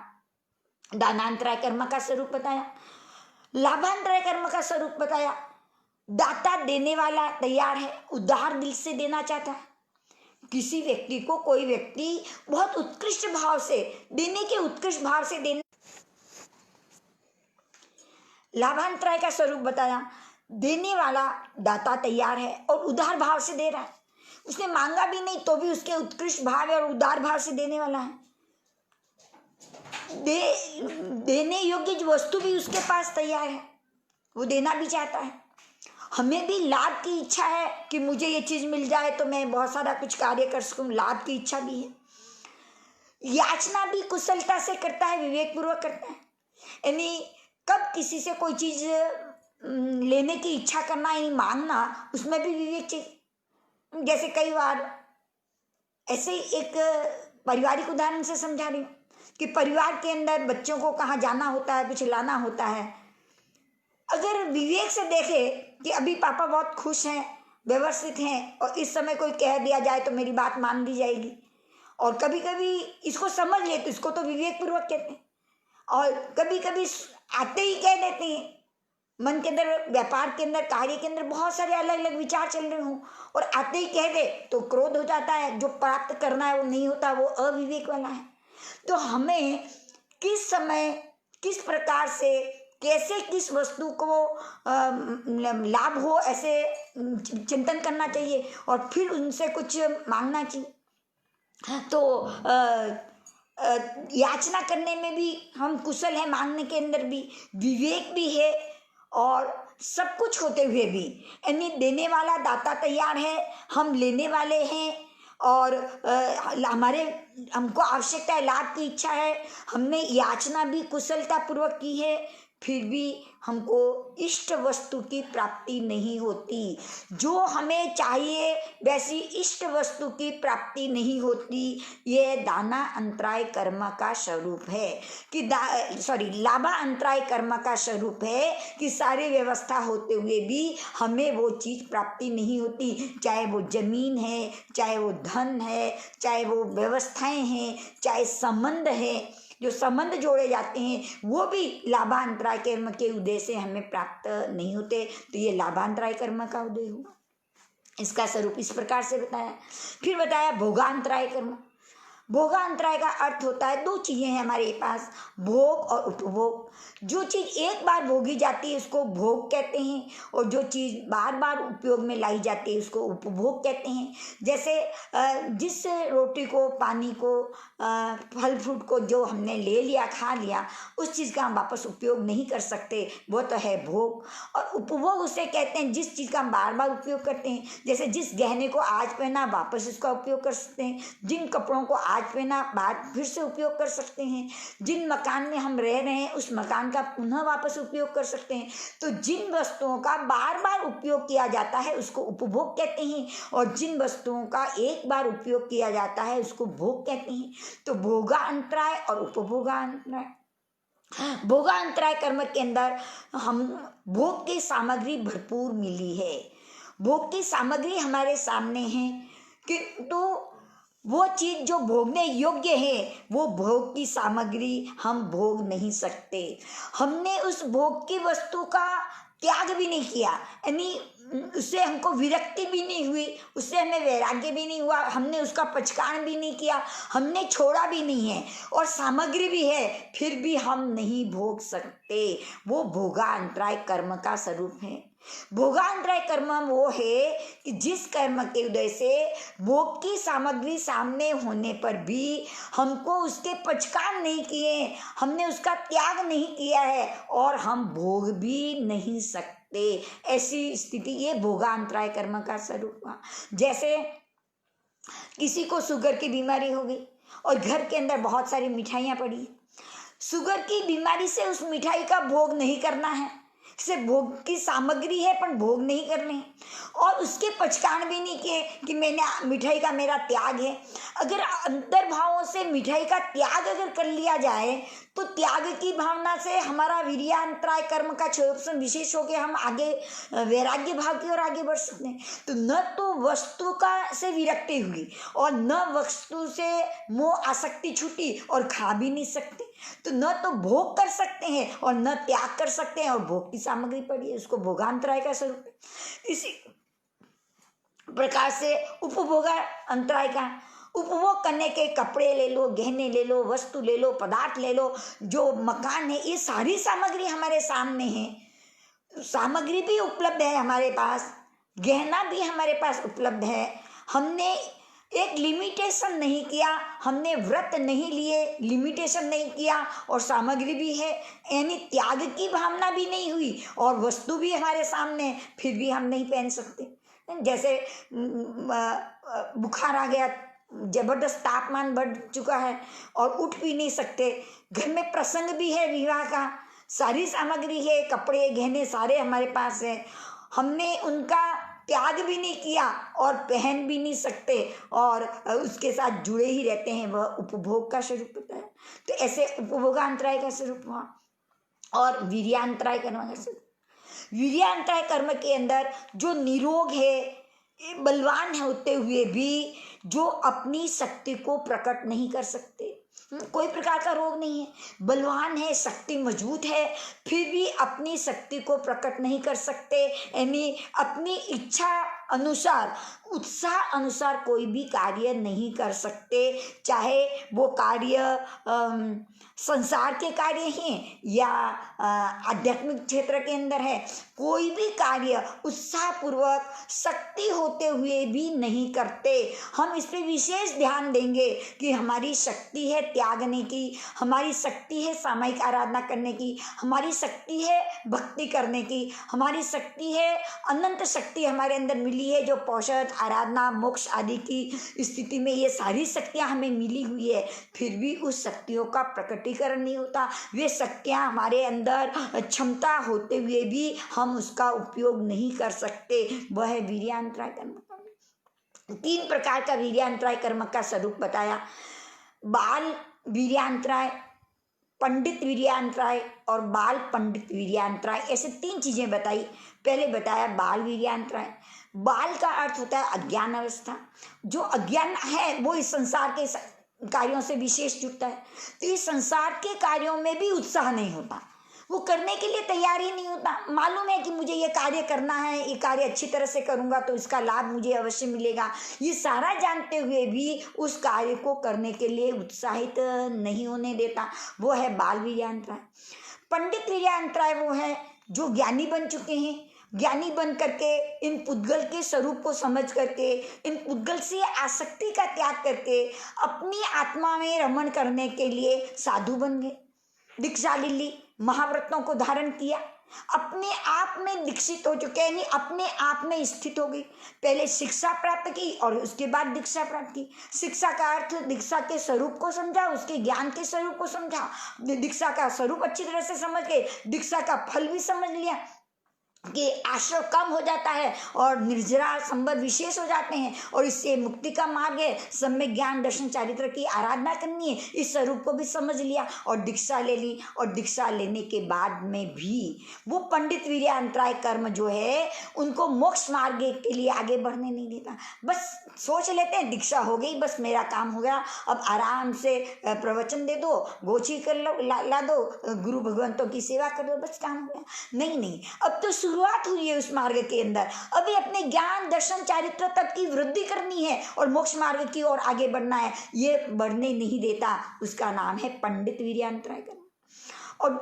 दानांतराय कर्म का स्वरूप बताया। लाभांतराय कर्म का स्वरूप बताया। दाता देने वाला तैयार है, उदार दिल से देना चाहता है। किसी व्यक्ति को कोई व्यक्ति बहुत उत्कृष्ट भाव से देने के उत्कृष्ट भाव से देने। लाभांतराय का स्वरूप बताया। देने वाला दाता तैयार है और उदार भाव से दे रहा है, उसने मांगा भी नहीं तो भी उसके उत्कृष्ट भाव और उदार भाव से देने वाला है। देने योग्य वस्तु भी उसके पास तैयार है, वो देना भी चाहता है। हमें भी लाभ की इच्छा है कि मुझे ये चीज मिल जाए तो मैं बहुत सारा कुछ कार्य कर सकूं, लाभ की इच्छा भी है। याचना भी कुशलता से करता है, विवेक पूर्वक करता है। यानी कब किसी से कोई चीज लेने की इच्छा करना, यानी मांगना, उसमें भी विवेक चाहिए। जैसे कई बार ऐसे एक पारिवारिक उदाहरण से समझा रही हूँ कि परिवार के अंदर बच्चों को कहाँ जाना होता है, कुछ लाना होता है। अगर विवेक से देखे कि अभी पापा बहुत खुश हैं, व्यवस्थित हैं, और इस समय कोई कह दिया जाए तो मेरी बात मान ली जाएगी, और कभी कभी इसको समझ ले तो इसको तो विवेक पूर्वक कहते हैं। और कभी कभी आते ही कह देते हैं। मन के अंदर, व्यापार के अंदर, कार्य के अंदर बहुत सारे अलग अलग विचार चल रहे हों और आते ही कह दे तो क्रोध हो जाता है। जो प्राप्त करना है वो नहीं होता, वो अविवेक वाला है। तो हमें किस समय, किस प्रकार से, कैसे, किस वस्तु को लाभ हो ऐसे चिंतन करना चाहिए और फिर उनसे कुछ मांगना चाहिए। तो याचना करने में भी हम कुशल है, मांगने के अंदर भी विवेक भी है और सब कुछ होते हुए भी, यानी देने वाला दाता तैयार है, हम लेने वाले हैं और हमको आवश्यकता है, लाभ की इच्छा है, हमने याचना भी कुशलता पूर्वक की है, फिर भी हमको इष्ट वस्तु की प्राप्ति नहीं होती। जो हमें चाहिए वैसी इष्ट वस्तु की प्राप्ति नहीं होती। ये दाना अंतराय कर्म का स्वरूप है कि लाभा अंतराय कर्म का स्वरूप है कि सारी व्यवस्था होते हुए भी हमें वो चीज प्राप्ति नहीं होती। चाहे वो जमीन है, चाहे वो धन है, चाहे वो व्यवस्थाएं हैं, चाहे संबंध है, जो संबंध जोड़े जाते हैं वो भी लाभांतराय कर्म के उदय से हमें प्राप्त नहीं होते। तो ये लाभांतराय कर्म का उदय हुआ। इसका स्वरूप इस प्रकार से बताया। फिर बताया भोगांतराय कर्म। भोगांतराय का अर्थ होता है, दो चीजें हैं हमारे पास, भोग और उपभोग। जो चीज एक बार भोगी जाती है उसको भोग कहते हैं और जो चीज बार बार उपयोग में लाई जाती है उसको उपभोग कहते हैं। जैसे जिस रोटी को, पानी को, फल फ्रूट को जो हमने ले लिया, खा लिया, उस चीज का हम वापस उपयोग नहीं कर सकते, वो तो है भोग। और उपभोग उसे कहते हैं जिस चीज का हम बार बार उपयोग करते हैं। जैसे जिस गहने को आज पहना वापस उसका उपयोग कर सकते हैं, जिन कपड़ों को आज पहना बाद फिर से उपयोग कर सकते हैं, जिन मकान में हम रह रहे हैं उस मकान का पुनः वापस उपयोग कर सकते हैं। तो जिन वस्तुओं का बार बार उपयोग किया जाता है उसको उपभोग कहते हैं और जिन वस्तुओं का एक बार उपयोग किया जाता है उसको भोग कहते हैं। तो भोगांतराय और उपभोगांतराय, भोगांतराय कर्म के अंदर हम भोग की सामग्री भरपूर मिली है, भोग की सामग्री हमारे सामने है, किंतु वो चीज जो भोगने योग्य है वो भोग की सामग्री हम भोग नहीं सकते। हमने उस भोग की वस्तु का त्याग भी नहीं किया, यानी उससे हमको विरक्ति भी नहीं हुई, उससे हमें वैराग्य भी नहीं हुआ, हमने उसका पचकान भी नहीं किया, हमने छोड़ा भी नहीं है और सामग्री भी है, फिर भी हम नहीं भोग सकते। वो भोगांतराय कर्म का स्वरूप है। भोगांतराय कर्म वो है कि जिस कर्म के उदय से भोग की सामग्री सामने होने पर भी हमको उसके पचकान नहीं किए, हमने उसका त्याग नहीं किया है और हम भोग भी नहीं सकते। ऐसी स्थिति, ये भोगांतराय कर्म का स्वरूप हुआ। जैसे किसी को शुगर की बीमारी हो गई और घर के अंदर बहुत सारी मिठाइयाँ पड़ी, शुगर की बीमारी से उस मिठाई का भोग नहीं करना है, से भोग की सामग्री है पर भोग नहीं करने और उसके पचकान भी नहीं किए कि मैंने मिठाई का मेरा त्याग है। अगर अंतर्भावों से मिठाई का त्याग अगर कर लिया जाए तो त्याग की भावना से हमारा वीर्यांतराय कर्म का क्षयोपशम विशेष हो गया, हम आगे वैराग्य भाव की ओर आगे बढ़ सकते हैं। तो न तो वस्तु का से विरक्ति हुई और न वस्तु से मोह आसक्ति छूटी और खा भी नहीं सकते। तो न तो भोग कर सकते हैं और न त्याग कर सकते हैं और भोग की सामग्री पड़ी है, उसको भोगांतराय का स्वरूप है। इसी प्रकार से उपभोगा अंतराय का, उपभोग करने के कपड़े ले लो, गहने ले लो, वस्तु ले लो, पदार्थ ले लो, जो मकान है, ये सारी सामग्री हमारे सामने है। सामग्री भी उपलब्ध है हमारे पास, गहना भी हमारे पास उपलब्ध है। हमने एक लिमिटेशन नहीं किया, हमने व्रत नहीं लिए, लिमिटेशन नहीं किया और सामग्री भी है, यानी त्याग की भावना भी नहीं हुई और वस्तु भी हमारे सामने, फिर भी हम नहीं पहन सकते। जैसे बुखार आ गया, जबरदस्त तापमान बढ़ चुका है और उठ भी नहीं सकते, घर में प्रसंग भी है विवाह का, सारी सामग्री है, कपड़े गहने सारे हमारे पास है, हमने उनका त्याग भी नहीं किया और पहन भी नहीं सकते और उसके साथ जुड़े ही रहते हैं, वह उपभोग का स्वरूप होता है। तो ऐसे उपभोगांतराय का स्वरूप हुआ। और वीर्यांतराय कर्म का स्वरूप, वीर्यांतराय कर्म के अंदर जो निरोग है, बलवान होते हुए भी जो अपनी शक्ति को प्रकट नहीं कर सकते, कोई प्रकार का रोग नहीं है, बलवान है, शक्ति मजबूत है, फिर भी अपनी शक्ति को प्रकट नहीं कर सकते, यानी अपनी इच्छा अनुसार, उत्साह अनुसार कोई भी कार्य नहीं कर सकते, चाहे वो कार्य संसार के कार्य हैं या आध्यात्मिक क्षेत्र के अंदर है। कोई भी कार्य उत्साहपूर्वक शक्ति होते हुए भी नहीं करते। हम इस पे विशेष ध्यान देंगे कि हमारी शक्ति है त्यागने की, हमारी शक्ति है सामूहिक आराधना करने की, हमारी शक्ति है भक्ति करने की, हमारी शक्ति है, अनंत शक्ति हमारे अंदर मिली है जो पौषध, आराधना, मोक्ष आदि की स्थिति में ये सारी शक्तियाँ हमें मिली हुई है, फिर भी उस शक्तियों का प्रकटीकरण नहीं होता। वे शक्तियाँ हमारे अंदर क्षमता होते हुए भी हम उसका उपयोग नहीं कर सकते। वह है वीर्यान्तराय कर्म। 3 प्रकार का वीर्यान्तराय कर्म का स्वरूप बताया। बाल वीर्यान्तराय, पंडित वीर्यान्तराय और बाल पंडित वीर्यान्तराय, ऐसे 3 चीजें बताई। पहले बताया बाल वीर्यान्तराय। बाल का अर्थ होता है अज्ञान अवस्था। जो अज्ञान है वो इस संसार के कार्यों से विशेष जुड़ता है, तो इस संसार के कार्यों में भी उत्साह नहीं होता, वो करने के लिए तैयार ही नहीं होता। मालूम है कि मुझे ये कार्य करना है, ये कार्य अच्छी तरह से करूँगा तो इसका लाभ मुझे अवश्य मिलेगा, ये सारा जानते हुए भी उस कार्य को करने के लिए उत्साहित नहीं होने देता, वो है बाल वीर्यान्तराय। पंडित वीर्यान्तराय वो है जो ज्ञानी बन चुके हैं, ज्ञानी बन करके इन पुद्गल के स्वरूप को समझ करके, इन पुद्गल से आसक्ति का त्याग करके अपनी आत्मा में रमण करने के लिए साधु बन गए, दीक्षा ले ली, महाव्रतों को धारण किया, अपने आप में दीक्षित हो चुके, यानी अपने आप में स्थित हो गई। पहले शिक्षा प्राप्त की और उसके बाद दीक्षा प्राप्त की। शिक्षा का अर्थ दीक्षा के स्वरूप को समझा, उसके ज्ञान के स्वरूप को समझा, दीक्षा का स्वरूप अच्छी तरह से समझ के दीक्षा का फल भी समझ लिया कि आश्रय कम हो जाता है और निर्जरा संबंध विशेष हो जाते हैं और इससे मुक्ति का मार्ग है, सम्यक ज्ञान दर्शन चारित्र की आराधना करनी है, इस स्वरूप को भी समझ लिया और दीक्षा ले ली। और दीक्षा लेने के बाद में भी वो पंडित वीर्यान्तराय कर्म जो है उनको मोक्ष मार्ग के लिए आगे बढ़ने नहीं देता। बस सोच लेते हैं दीक्षा हो गई, बस मेरा काम हो गया, अब आराम से प्रवचन दे दो, गोची कर लो, ला दो, गुरु भगवंतों की सेवा कर दो, बस काम हो गया। नहीं, अब तो शुरुआत हुई है उस मार्ग के अंदर, अभी अपने ज्ञान दर्शन चारित्र तक की वृद्धि करनी है और मोक्ष मार्ग की ओर आगे बढ़ना है, ये बढ़ने नहीं देता, उसका नाम है पंडित वीर्यान्तराय कर्म। और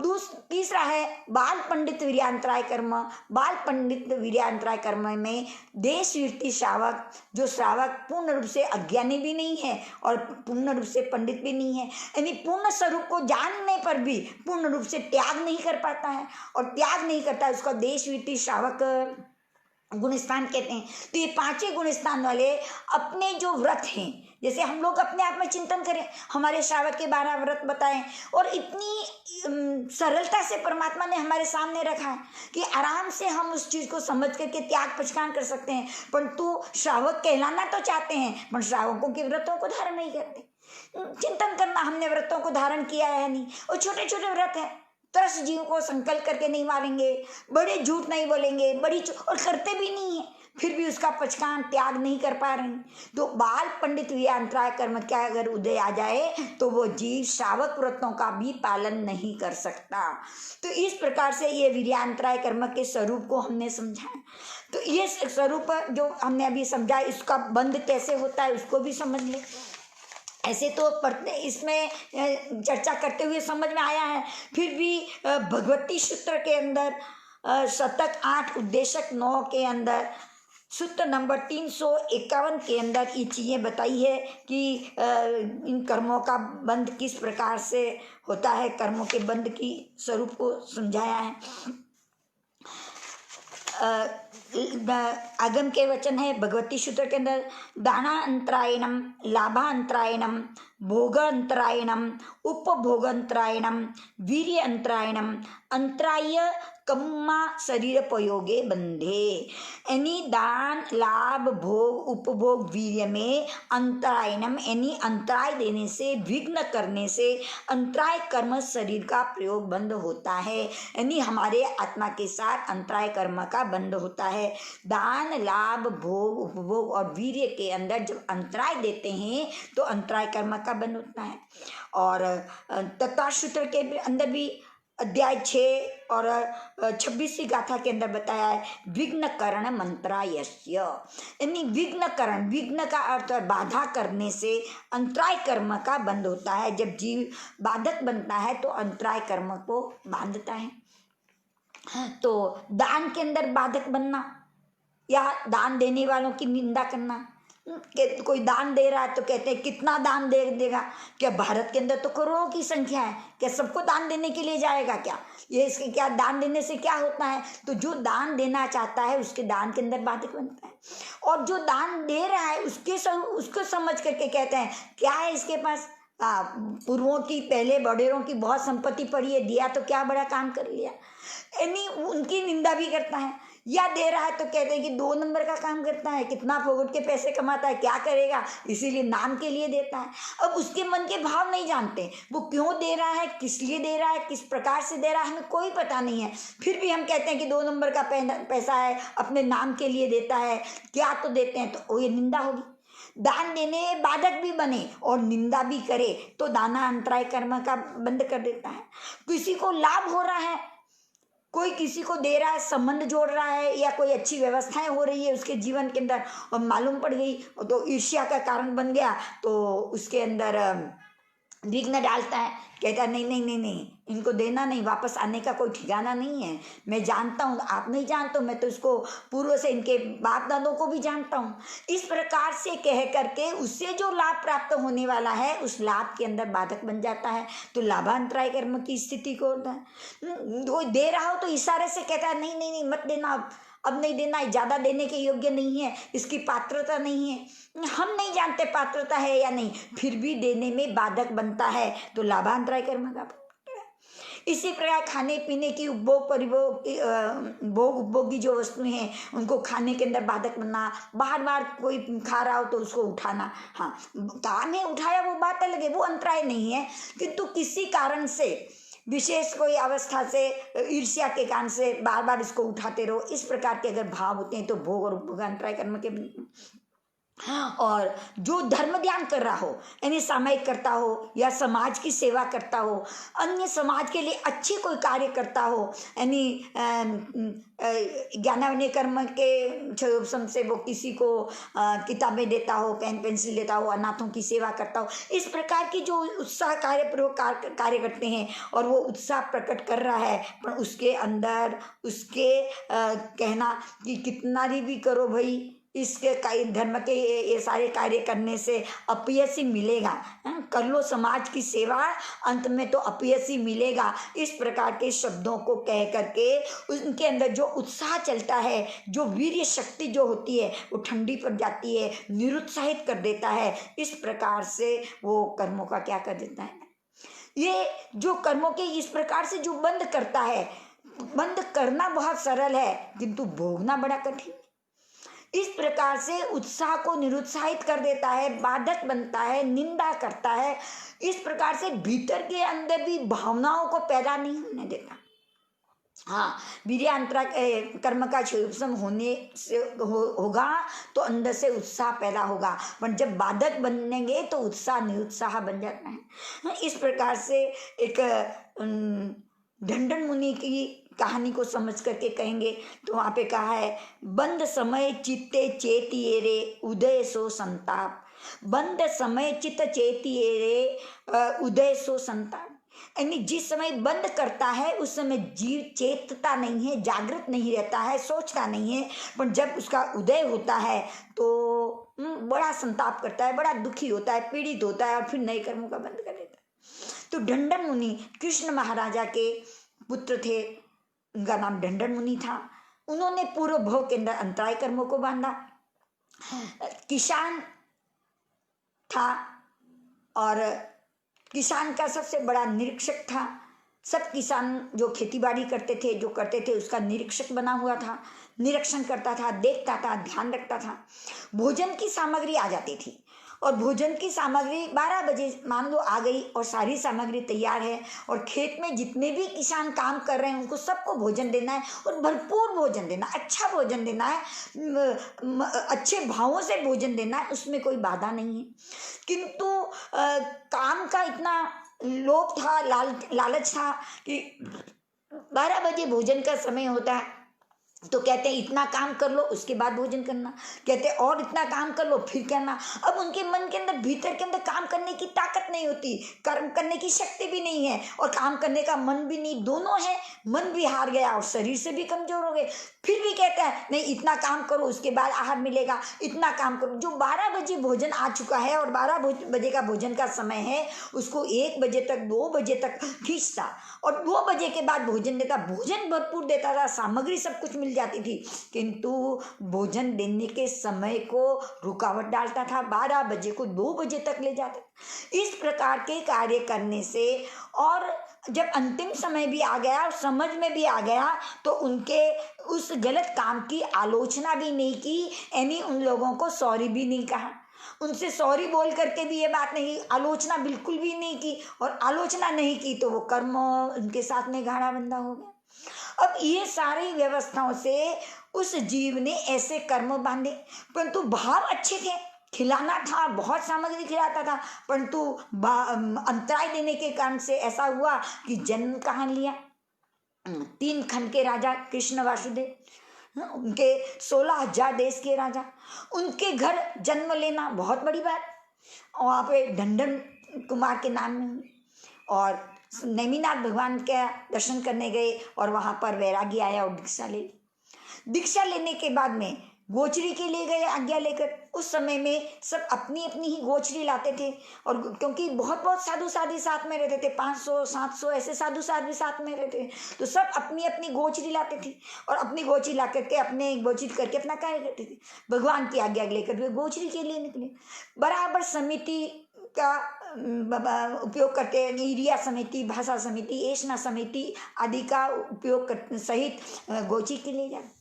तीसरा है बाल पंडित वीर्यान्तराय कर्म। बाल पंडित वीर्यान्तराय कर्म में देशवीरती श्रावक, जो श्रावक पूर्ण रूप से अज्ञानी भी नहीं है और पूर्ण रूप से पंडित भी नहीं है, यानी पूर्ण स्वरूप को जानने पर भी पूर्ण रूप से त्याग नहीं कर पाता है और त्याग नहीं करता है, उसको देशवीरती श्रावक गुणस्थान कहते हैं। तो ये 5 गुणस्थान वाले अपने जो व्रत हैं, जैसे हम लोग अपने आप में चिंतन करें, हमारे श्रावक के 12 व्रत बताएं और इतनी सरलता से परमात्मा ने हमारे सामने रखा है कि आराम से हम उस चीज़ को समझ करके त्याग पहचान कर सकते हैं। परंतु श्रावक कहलाना तो चाहते हैं पर श्रावकों के व्रतों को धारण नहीं करते। चिंतन करना, हमने व्रतों को धारण किया है नहीं, और छोटे छोटे व्रत हैं, 10 जीव को संकल्प करके नहीं मारेंगे, बड़े झूठ नहीं बोलेंगे, और करते भी नहीं है, फिर भी उसका पचकान त्याग नहीं कर पा रहे हैं। तो बाल पंडित वीर्यान्तराय कर्म का अगर उदय आ जाए तो वो जीव श्रावक व्रतों का भी पालन नहीं कर सकता। तो इस प्रकार से ये वीर्यान्तराय कर्म के स्वरूप को हमने समझा। तो ये स्वरूप जो हमने अभी समझा, इसका बंध कैसे होता है उसको भी समझ लें। ऐसे तो पढ़ते इसमें चर्चा करते हुए समझ में आया है, फिर भी भगवती सूत्र के अंदर शतक 8 उद्देशक 9 के अंदर सूत्र नंबर 351 के अंदर ये चीज़ें बताई है कि इन कर्मों का बंध किस प्रकार से होता है, कर्मों के बंध की स्वरूप को समझाया है। आगम के वचन है भगवती सूत्र के अंदर, दाना अंतरायणम, लाभा अंतरायणम, भोग अंतरायणम, उपभोगंतरायणम, वीर्य अंतरायणम, अंतराय कम्मा शरीर प्रयोगे बंधे, यानी दान, लाभ, भोग, उपभोग, वीर्य में अंतरायणम यानी अंतराय देने से, विघ्न करने से अंतराय कर्म शरीर का प्रयोग बंद होता है, यानी हमारे आत्मा के साथ अंतराय कर्म का बंद होता है। दान, लाभ, भोग, उपभोग और वीर्य के अंदर जब अंतराय देते हैं तो अंतराय कर्म का बंध होता है। और तत्व सूत्र के अंदर भी अध्याय 6 और 26वीं गाथा के अंदर बताया है विघ्न करण मंत्रायस्य, यानी विघ्न करण, विघ्न का अर्थ है बाधा करने से अंतराय कर्म का बंध होता है। जब जीव बाधक बनता है तो अंतराय कर्म को बांधता है। तो दान के अंदर बाधक बनना या दान देने वालों की निंदा करना, कोई दान दे रहा है तो कहते हैं कितना दान दे देगा, क्या भारत के अंदर तो करोड़ों की संख्या है, क्या सबको दान देने के लिए जाएगा क्या, ये इसके क्या दान देने से क्या होता है। तो जो दान देना चाहता है उसके दान के अंदर बाधक बनता है। और जो दान दे रहा है उसको समझ करके कहते हैं क्या है इसके पास, पूर्वों की पहले बड़ेरों की बहुत संपत्ति पड़ी है, दिया तो क्या बड़ा काम कर लिया, यानी उनकी निंदा भी करता है। या दे रहा है तो कहते हैं कि 2 नंबर का काम करता है, कितना फोगट के पैसे कमाता है, क्या करेगा, इसीलिए नाम के लिए देता है। अब उसके मन के भाव नहीं जानते, वो क्यों दे रहा है, किस लिए दे रहा है, किस प्रकार से दे रहा है, हमें कोई पता नहीं है। फिर भी हम कहते हैं कि 2 नंबर का पैसा है, अपने नाम के लिए देता है, क्या तो देते हैं, तो ये निंदा होगी। दान देने बाधक भी बने और निंदा भी करे तो दाना अंतराय कर्म का बंद कर देता है। किसी को लाभ हो रहा है, कोई किसी को दे रहा है, संबंध जोड़ रहा है, या कोई अच्छी व्यवस्थाएं हो रही है उसके जीवन के अंदर और मालूम पड़ गई तो ईर्ष्या का कारण बन गया, तो उसके अंदर विघ्न डालता है, कहता है नहीं नहीं नहीं नहीं, इनको देना नहीं, वापस आने का कोई ठिकाना नहीं है, मैं जानता हूँ, आप नहीं जानते, मैं तो इसको पूर्व से इनके बाप दादों को भी जानता हूँ। इस प्रकार से कह करके उससे जो लाभ प्राप्त होने वाला है उस लाभ के अंदर बाधक बन जाता है, तो लाभांतराय कर्म की स्थिति को होता है। वो दे रहा हो तो इशारे से कहता है नहीं नहीं नहीं मत देना, अब नहीं देना, ज़्यादा देने के योग्य नहीं है, इसकी पात्रता नहीं है, हम नहीं जानते पात्रता है या नहीं, फिर भी देने में बाधक बनता है, तो लाभांतराय कर्म का। इसी प्रकार खाने पीने की उपभोग परिभोग भोग उपभोगी जो वस्तुएं हैं उनको खाने के अंदर बाधक बनना, बार बार कोई खा रहा हो तो उसको उठाना, हाँ काम है उठाया वो बात अलग है, वो अंतराय नहीं है, किंतु किसी कारण से विशेष कोई अवस्था से ईर्ष्या के कारण से बार बार इसको उठाते रहो, इस प्रकार के अगर भाव होते हैं तो भोग और उपभोग अंतराय कर्म के। और जो धर्म ध्यान कर रहा हो, यानी सामायिक करता हो या समाज की सेवा करता हो, अन्य समाज के लिए अच्छे कोई कार्य करता हो, यानी ज्ञानावने कर्म के से वो किसी को किताबें देता हो, पेन पेंसिल देता हो, अनाथों की सेवा करता हो, इस प्रकार की जो उत्साह कार्यपूर्वक कार्य करते हैं और वो उत्साह प्रकट कर रहा है, पर उसके अंदर उसके कहना कि कितना भी करो भाई, इसके धर्म के ये सारे कार्य करने से अपयश ही मिलेगा, कर लो समाज की सेवा, अंत में तो अपयश ही मिलेगा, इस प्रकार के शब्दों को कह करके उनके अंदर जो उत्साह चलता है, जो वीर्य शक्ति जो होती है वो ठंडी पड़ जाती है, निरुत्साहित कर देता है। इस प्रकार से वो कर्मों का क्या कर देता है, ये जो कर्मों के इस प्रकार से जो बंद करता है, बंद करना बहुत सरल है किंतु भोगना बड़ा कठिन। इस प्रकार से उत्साह को निरुत्साहित कर देता है, बाधक बनता है, निंदा करता है, इस प्रकार से भीतर के अंदर भी भावनाओं को पैदा नहीं होने देता। हाँ, वीर्यांतराय कर्म का उपशम होने से होगा तो अंदर से उत्साह पैदा होगा, पर जब बाधक बनेंगे तो उत्साह निरुत्साह बन जाता है। इस प्रकार से एक ढंढन मुनि की कहानी को समझ करके कहेंगे तो वहाँ पे कहा है बंद समय चित्ते चेतिये रे उदय सो संताप, बंद समय चित्त चेतिये रे उदय सो संताप, यानी जिस समय बंद करता है उस समय जीव चेतता नहीं है, जागृत नहीं रहता है, सोचता नहीं है, पर जब उसका उदय होता है तो बड़ा संताप करता है, बड़ा दुखी होता है, पीड़ित होता है और फिर नए कर्मों का बंद कर देता है। तो ढंढन मुनि कृष्ण महाराजा के पुत्र थे, उनका नाम ढंढन मुनि था, उन्होंने पूर्व भोग के अंदर अंतराय कर्मों को बांधा। किसान था और किसान का सबसे बड़ा निरीक्षक था, सब किसान जो खेतीबाड़ी करते थे, जो करते थे उसका निरीक्षक बना हुआ था, निरीक्षण करता था, देखता था, ध्यान रखता था। भोजन की सामग्री आ जाती थी और भोजन की सामग्री 12 बजे मान लो आ गई और सारी सामग्री तैयार है और खेत में जितने भी किसान काम कर रहे हैं उनको सबको भोजन देना है और भरपूर भोजन देना, अच्छा भोजन देना है, अच्छे भावों से भोजन देना है, उसमें कोई बाधा नहीं है। किंतु काम का इतना लोभ था, लालच था कि 12 बजे भोजन का समय होता है तो कहते हैं इतना काम कर लो उसके बाद भोजन करना, कहते हैं और इतना काम कर लो फिर करना। अब उनके मन के अंदर, भीतर के अंदर काम करने की ताकत नहीं होती, कर्म करने की शक्ति भी नहीं है और काम करने का मन भी नहीं, दोनों है। मन भी हार गया और शरीर से भी कमजोर हो गए, फिर भी कहते हैं नहीं इतना काम करो उसके बाद आहार मिलेगा, इतना काम करो। जो 12 बजे भोजन आ चुका है और 12 बजे का भोजन का समय है, उसको 1 बजे तक 2 बजे तक खींचता और 2 बजे के बाद भोजन देता। भोजन भरपूर देता था, सामग्री सब कुछ मिल जाती थी, किंतु भोजन देने के समय को रुकावट डालता था, 12 बजे को 2 बजे तक ले जाता। इस प्रकार के कार्य करने से और जब अंतिम समय भी आ गया और समझ में भी आ गया तो उनके उस गलत काम की आलोचना भी नहीं की, यानी उन लोगों को सॉरी भी नहीं कहा, उनसे सॉरी बोल करके भी ये बात नहीं, आलोचना बिल्कुल भी नहीं की, और आलोचना नहीं की तो वो कर्म उनके साथ में गाढ़ा बंधा हो गया। अब ये सारी व्यवस्थाओं से उस जीव ने ऐसे कर्म बांधे, परंतु भाव अच्छे थे, खिलाना था, बहुत सामग्री खिलाता था, परंतु अंतराय देने के कारण से ऐसा हुआ कि जन्म कहाँ लिया। 3 खंड के राजा कृष्ण वासुदेव, उनके 16,000 देश के राजा, उनके घर जन्म लेना बहुत बड़ी बात। और वहाँ पे ढंढन कुमार के नाम में और नेमिनाथ भगवान के दर्शन करने गए और वहाँ पर वैरागी आया और दीक्षा ले ली। दीक्षा लेने के बाद में गोचरी के लिए गए आज्ञा लेकर। उस समय में सब अपनी अपनी ही गोचरी लाते थे और क्योंकि बहुत बहुत साधु साधु साथ में रहते थे, 500 700 ऐसे साधु साधु साथ में रहते थे, तो सब अपनी अपनी गोचरी लाते थे और अपनी गोचरी ला करके अपने गोचरी करके अपना कार्य करते थे। भगवान की आज्ञा लेकर वे गोचरी के लिए निकले। बराबर समिति का उपयोग करते हैं, ईरिया समिति, भाषा समिति, एशना समिति आदि का उपयोग कर सहित गोचरी के लिए जाते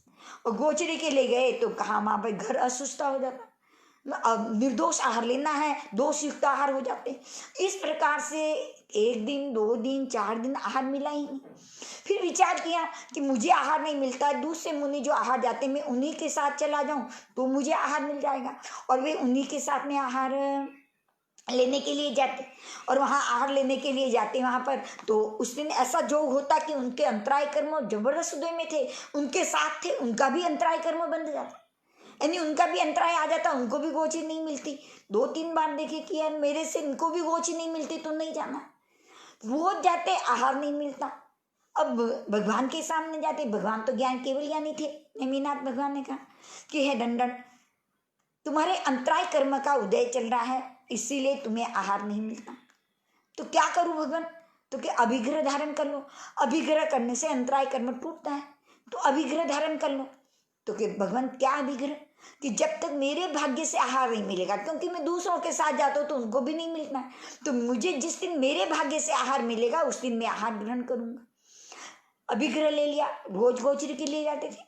और गोचरी के लिए गए तो कहाँ वहाँ पर घर असुस्ता हो जाता। अब निर्दोष आहार लेना है, दोष युक्त आहार हो जाते। इस प्रकार से 1 दिन 2 दिन 4 दिन आहार मिला ही नहीं। फिर विचार किया कि मुझे आहार नहीं मिलता, दूसरे मुनि जो आहार जाते मैं उन्हीं के साथ चला जाऊं तो मुझे आहार मिल जाएगा। और वे उन्हीं के साथ में आहार लेने के लिए जाते और वहाँ आहार लेने के लिए जाते वहाँ पर, तो उस दिन ऐसा जो होता कि उनके अंतराय कर्म जबरदस्त उदय में थे, उनके साथ थे, उनका भी अंतराय कर्म बंध जाता, यानी उनका भी अंतराय आ जाता, उनको भी गोची नहीं मिलती। 2-3 बार देखे कि यार मेरे से इनको भी गोची नहीं मिलती तो नहीं जाना, रोज जाते आहार नहीं मिलता। अब भगवान के सामने जाते, भगवान तो ज्ञान केवल ज्ञानी थे। नेमिनाथ भगवान ने कहा कि हे दंडन, तुम्हारे अंतराय कर्म का उदय चल रहा है इसीलिए तुम्हें आहार नहीं मिलता, तो क्या करूं भगवान? तो क्या अभिग्रह धारण कर लो, अभिग्रह करने से अंतराय कर्म टूटता है, तो अभिग्रह धारण कर लो। तो कि भगवान क्या अभिग्रह? कि जब तक मेरे भाग्य से आहार नहीं मिलेगा, क्योंकि मैं दूसरों के साथ जाता हूँ तो उनको भी नहीं मिलता है, तो मुझे जिस दिन मेरे भाग्य से आहार मिलेगा उस दिन मैं आहार ग्रहण करूंगा। अभिग्रह ले लिया, रोज गोचरी के लिए जाते थे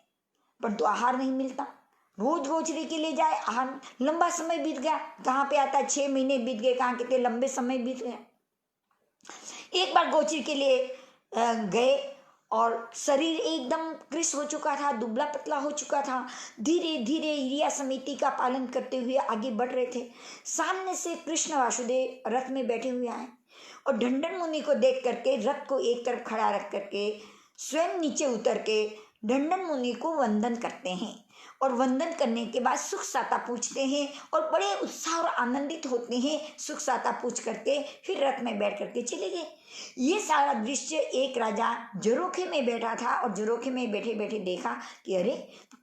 परंतु आहार नहीं मिलता, रोज गोचरी के लिए जाए आहार, लंबा समय बीत गया, कहाँ पे आता 6 महीने बीत गए, कहाँ कितने लंबे समय बीत गए। एक बार गोचरी के लिए गए और शरीर एकदम कृश हो चुका था, दुबला पतला हो चुका था, धीरे धीरे ईरिया समिति का पालन करते हुए आगे बढ़ रहे थे। सामने से कृष्ण वासुदेव रथ में बैठे हुए आए और ढंढन मुनि को देख करके रथ को एक तरफ खड़ा रख करके स्वयं नीचे उतर के ढंढन मुनि को वंदन करते हैं और वंदन करने के बाद सुख साता पूछते हैं और बड़े उत्साह और आनंदित होते हैं। सुख साता पूछ करके फिर रथ में बैठ करके चले गए। ये सारा दृश्य एक राजा जरोखे में बैठा था और जरोखे में बैठे बैठे देखा कि अरे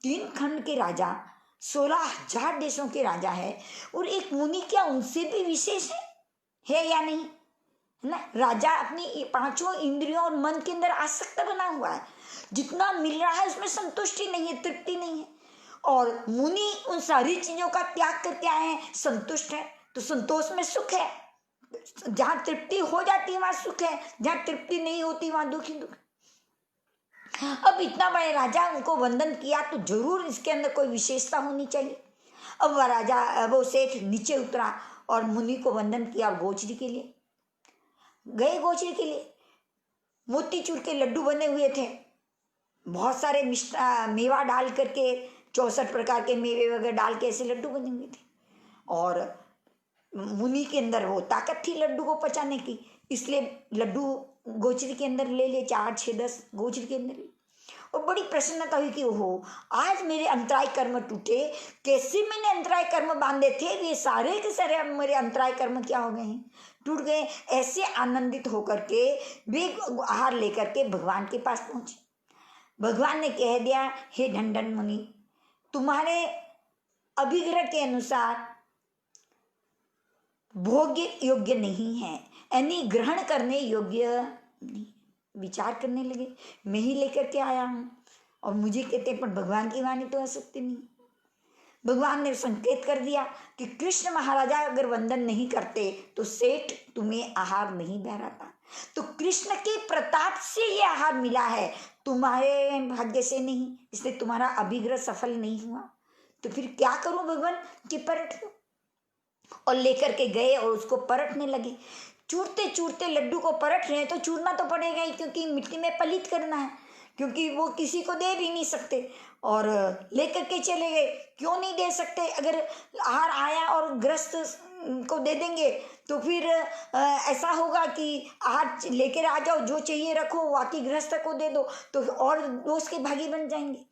3 खंड के राजा, 16,000 देशों के राजा है और एक मुनि क्या उनसे भी विशेष है या नहीं, है ना? राजा अपनी 5 इंद्रियों और मन के अंदर आसक्त बना हुआ है, जितना मिल रहा है उसमें संतुष्टि नहीं है, तृप्ति नहीं है, और मुनि उन सारी चीजों का त्याग करके आए हैं, संतुष्ट है, तो संतोष में सुख है। जहां तृप्ति हो जाती है वहां सुख है, जहां तृप्ति नहीं होती वहां दुख ही दुख। अब इतना बड़े राजा उनको वंदन किया तो जरूर इसके अंदर कोई विशेषता होनी चाहिए। अब वह राजा, वो सेठ नीचे उतरा और मुनि को वंदन किया और गोचरी के लिए गए। गोचरी के लिए मोतीचूर के लड्डू बने हुए थे, बहुत सारे मेवा डाल करके, 64 प्रकार के मेवे वगैरह डाल के ऐसे लड्डू बने हुए थे। और मुनि के अंदर वो ताकत थी लड्डू को पचाने की, इसलिए लड्डू गोचरी के अंदर ले लिए, 4, 6, 10 गोचरी के अंदर। और बड़ी प्रसन्नता हुई कि ओहो, आज मेरे अंतराय कर्म टूटे। कैसे मैंने अंतराय कर्म बांधे थे, ये सारे के सारे मेरे अंतराय कर्म क्या हो गए हैं, टूट गए। ऐसे आनंदित होकर के वे आहार लेकर के भगवान के पास पहुंचे। भगवान ने कह दिया, हे ढंढन मुनि, तुम्हारे अभिग्रह के अनुसार भोग्य योग्य नहीं है, यानी ग्रहण करने योग्य नहीं। विचार करने लगे, मैं ही लेकर के आया हूं और मुझे कहते पर भगवान की वाणी तो असत्य नहीं। भगवान ने संकेत कर दिया कि कृष्ण महाराजा अगर वंदन नहीं करते तो सेठ तुम्हें आहार नहीं बहराता। तो कृष्ण के प्रताप से ये आहार मिला है, तुम्हारे भाग्य से नहीं, इसलिए तुम्हारा अभिग्रह सफल नहीं हुआ। तो फिर क्या करूं भगवान कि परट लो। और लेकर के गए और उसको परटने लगे। चूरते चूरते लड्डू को परट रहे हैं तो चूरना तो पड़ेगा ही, क्योंकि मिट्टी में पलित करना है, क्योंकि वो किसी को दे भी नहीं सकते। और लेकर के चले गए। क्यों नहीं दे सकते, अगर आहार आया और ग्रस्त को दे देंगे तो फिर ऐसा होगा कि आहार लेकर आ जाओ, जो चाहिए रखो, बाकी गृहस्थ को दे दो, तो और दोस्त के भागी बन जाएंगे।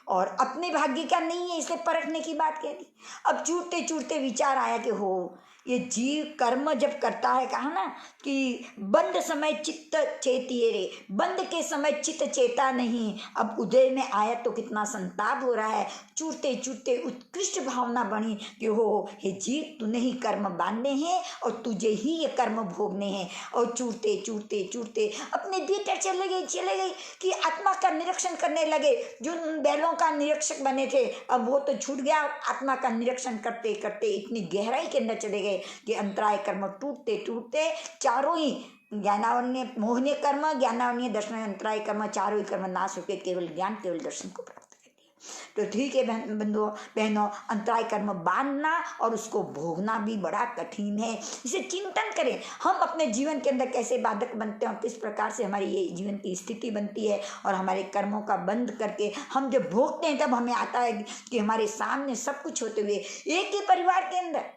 और अपने भाग्य का नहीं है, इसलिए परखने की बात कह दी। अब चूरते चूरते विचार आया कि हो, ये जीव कर्म जब करता है, कहा ना कि बंद समय चित्त चेतिए रे, बंद के समय चित्त चेता नहीं। अब उदय में आया तो कितना संताप हो रहा है। चूरते चूरते उत्कृष्ट भावना बनी कि हो, हे जीव, तूने ही कर्म बांधने हैं और तुझे ही ये कर्म भोगने हैं। और चूरते चूरते चूरते अपने भीतर चले गए कि आत्मा का निरीक्षण करने लगे। जो बैलों का निरीक्षक बने थे, अब वो तो छूट गया। आत्मा का निरीक्षण करते करते इतनी गहराई के अंदर चले गए कि अंतराय कर्म टूटते टूटते चारों ही ज्ञानावन्य मोहनीय कर्म, ज्ञानावन्य दर्शन, अंतराय कर्म, चारों ही कर्म नाश होकर केवल ज्ञान, केवल दर्शन को प्राप्त कर लिया। तो ठीक है बंधुओं बहनों, अंतराय कर्म बांधना और उसको भोगना भी बड़ा कठिन है। इसे चिंतन करें, हम अपने जीवन के अंदर कैसे बाधक बनते हैं और किस प्रकार से हमारी ये जीवन की स्थिति बनती है। और हमारे कर्मों का बंद करके हम जब भोगते हैं तब हमें आता है कि हमारे सामने सब कुछ होते हुए एक ही परिवार के अंदर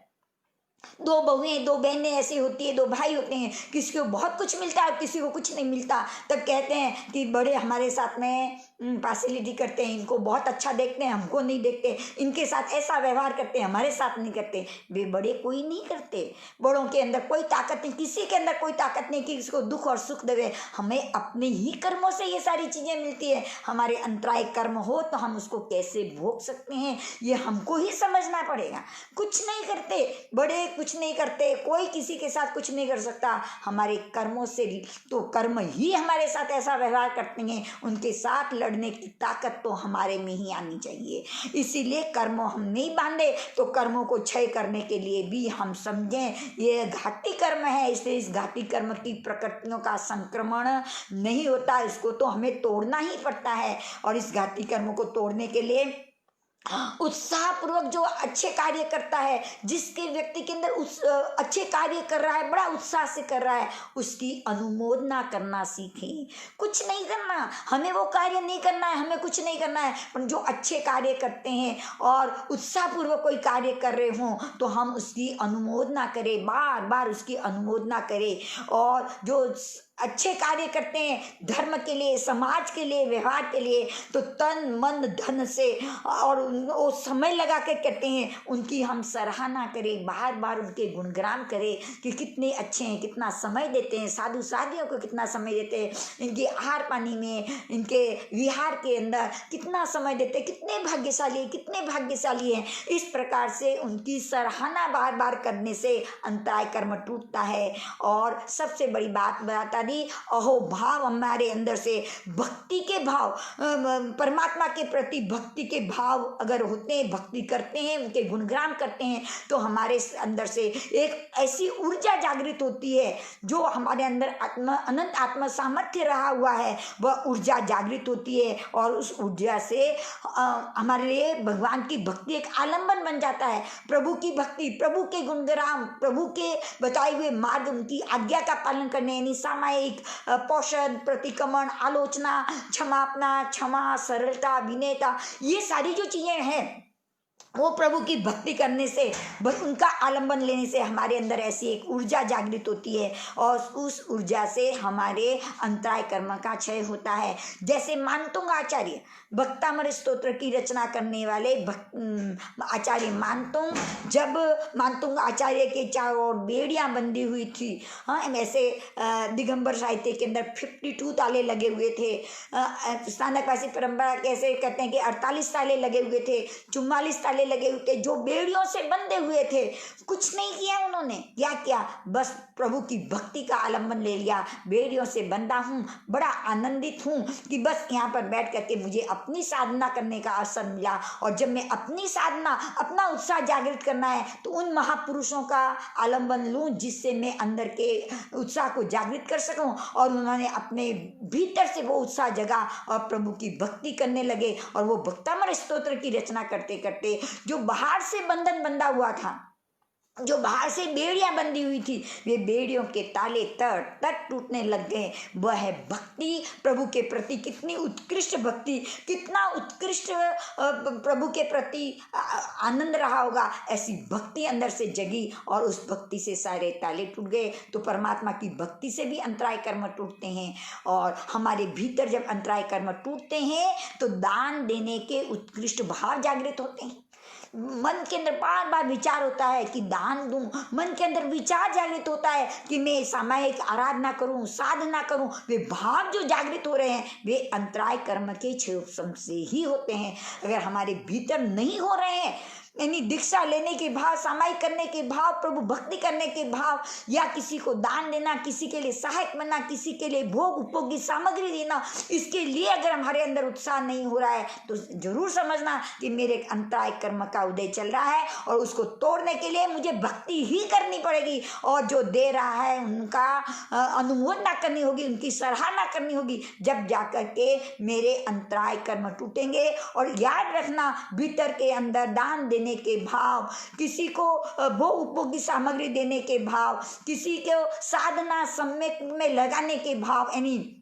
2 बहुएं 2 बहनें ऐसी होती है, 2 भाई होते हैं, किसी को बहुत कुछ मिलता है और किसी को कुछ नहीं मिलता। तब कहते हैं कि बड़े हमारे साथ में पार्शियलिटी करते हैं, इनको बहुत अच्छा देखते हैं, हमको नहीं देखते, इनके साथ ऐसा व्यवहार करते हैं, हमारे साथ नहीं करते। वे बड़े कोई नहीं करते, बड़ों के अंदर कोई ताकत नहीं, किसी के अंदर कोई ताकत नहीं कि किसी दुख और सुख देवे। हमें अपने ही कर्मों से ये सारी चीजें मिलती है। हमारे अंतराय कर्म हो तो हम उसको कैसे भोग सकते हैं, ये हमको ही समझना पड़ेगा। कुछ नहीं करते बड़े, कुछ नहीं करते, कोई किसी के साथ कुछ नहीं कर सकता। हमारे कर्मों से तो कर्म ही हमारे साथ ऐसा व्यवहार करते हैं, उनके साथ लड़ने की ताकत तो हमारे में ही आनी चाहिए। इसीलिए कर्म हम नहीं बांधे तो कर्मों को क्षय करने के लिए भी हम समझें ये घाती कर्म है। इसलिए इस घाती कर्म की प्रकृतियों का संक्रमण नहीं होता, इसको तो हमें तोड़ना ही पड़ता है। और इस घाती कर्म को तोड़ने के लिए उत्साहपूर्वक जो अच्छे कार्य करता है, जिसके व्यक्ति के अंदर उस अच्छे कार्य कर रहा है, बड़ा उत्साह से कर रहा है, उसकी अनुमोदना करना सीखें। कुछ नहीं करना, हमें वो कार्य नहीं करना है, हमें कुछ नहीं करना है, पर जो अच्छे कार्य करते हैं और उत्साहपूर्वक कोई कार्य कर रहे हों तो हम उसकी अनुमोदना करें, बार बार उसकी अनुमोदना करें। और जो अच्छे कार्य करते हैं धर्म के लिए, समाज के लिए, व्यवहार के लिए, तो तन मन धन से और वो समय लगा के करते हैं, उनकी हम सराहना करें, बार बार उनके गुणगान करें कि कितने अच्छे हैं, कितना समय देते हैं, साधु साधियों को कितना समय देते हैं, इनके आहार पानी में, इनके विहार के अंदर कितना समय देते हैं, कितने भाग्यशाली हैं। इस प्रकार से उनकी सराहना बार बार करने से अंतराय कर्म टूटता है। और सबसे बड़ी बात बताता सारी अहोभाव हमारे अंदर से भक्ति के भाव, परमात्मा के प्रति भक्ति के भाव अगर होते हैं, भक्ति करते हैं, उनके गुणगान करते हैं, तो हमारे अंदर से एक ऐसी ऊर्जा जागृत होती है जो हमारे अंदर अनंत आत्म सामर्थ्य रहा हुआ है, वह ऊर्जा जागृत होती है। और उस ऊर्जा से हमारे लिए भगवान की भक्ति एक आलंबन बन जाता है। प्रभु की भक्ति, प्रभु के गुणगान, प्रभु के बताए हुए मार्ग, उनकी आज्ञा का पालन करने, यानी सामायिक पोषण, प्रतिक्रमण, आलोचना, क्षमा, सरलता, विनयता, ये सारी जो चीजें हैं वो प्रभु की भक्ति करने से, उनका आलंबन लेने से हमारे अंदर ऐसी एक ऊर्जा जागृत होती है और उस ऊर्जा से हमारे अंतराय कर्म का क्षय होता है। जैसे मानतुंग आचार्य, भक्तामृत स्तोत्र की रचना करने वाले आचार्य मानतुंग, जब मानतुंग आचार्य के चारों ओर बेड़ियां बंधी हुई थी, हाँ, ऐसे दिगंबर साहित्य के अंदर 52 ताले लगे हुए थे, स्थानकवासी परंपरा कैसे कहते हैं कि 48 ताले लगे हुए थे, 44 ताले लगे हुए थे, जो बेड़ियों से बंधे हुए थे। कुछ नहीं किया उन्होंने, क्या किया, बस प्रभु की भक्ति का आलंबन ले लिया। बेड़ियों से बंधा हूँ, बड़ा आनंदित हूँ कि बस यहाँ पर बैठ करके मुझे अपनी साधना करने का अवसर मिला, और जब मैं अपनी साधना, अपना उत्साह जागृत करना है तो उन महापुरुषों का आलंबन लूँ जिससे मैं अंदर के उत्साह को जागृत कर सकूँ। और उन्होंने अपने भीतर से वो उत्साह जगा और प्रभु की भक्ति करने लगे, और वो भक्तामृत स्तोत्र की रचना करते करते जो बाहर से बंधन बंधा हुआ था, जो बाहर से बेड़ियां बंधी हुई थी, वे बेड़ियों के ताले तट टूटने लग गए। वह है भक्ति प्रभु के प्रति, कितनी उत्कृष्ट भक्ति, कितना उत्कृष्ट प्रभु के प्रति आनंद रहा होगा। ऐसी भक्ति अंदर से जगी और उस भक्ति से सारे ताले टूट गए। तो परमात्मा की भक्ति से भी अंतराय कर्म टूटते हैं, और हमारे भीतर जब अंतराय कर्म टूटते हैं तो दान देने के उत्कृष्ट भाव जागृत होते हैं। मन के अंदर बार बार विचार होता है कि दान दूं, मन के अंदर विचार जागृत होता है कि मैं सामायिक आराधना करूं, साधना करूं। वे भाव जो जागृत हो रहे हैं वे अंतराय कर्म के क्षय से ही होते हैं। अगर हमारे भीतर नहीं हो रहे हैं, यानी दीक्षा लेने के भाव, सामायिक करने के भाव, प्रभु भक्ति करने के भाव, या किसी को दान देना, किसी के लिए सहायक बनना, किसी के लिए भोग उपयोगी सामग्री देना, इसके लिए अगर हमारे अंदर उत्साह नहीं हो रहा है तो जरूर समझना कि मेरे अंतराय कर्म का उदय चल रहा है, और उसको तोड़ने के लिए मुझे भक्ति ही करनी पड़ेगी। और जो दे रहा है उनका अनुमोदना करनी होगी, उनकी सराहना करनी होगी, जब जाकर के मेरे अंतराय कर्म टूटेंगे। और याद रखना, भीतर के अंदर दान देने के भाव, किसी को भोग उपयोगी सामग्री देने के भाव, किसी को साधना सम्यक में लगाने के भाव, यानी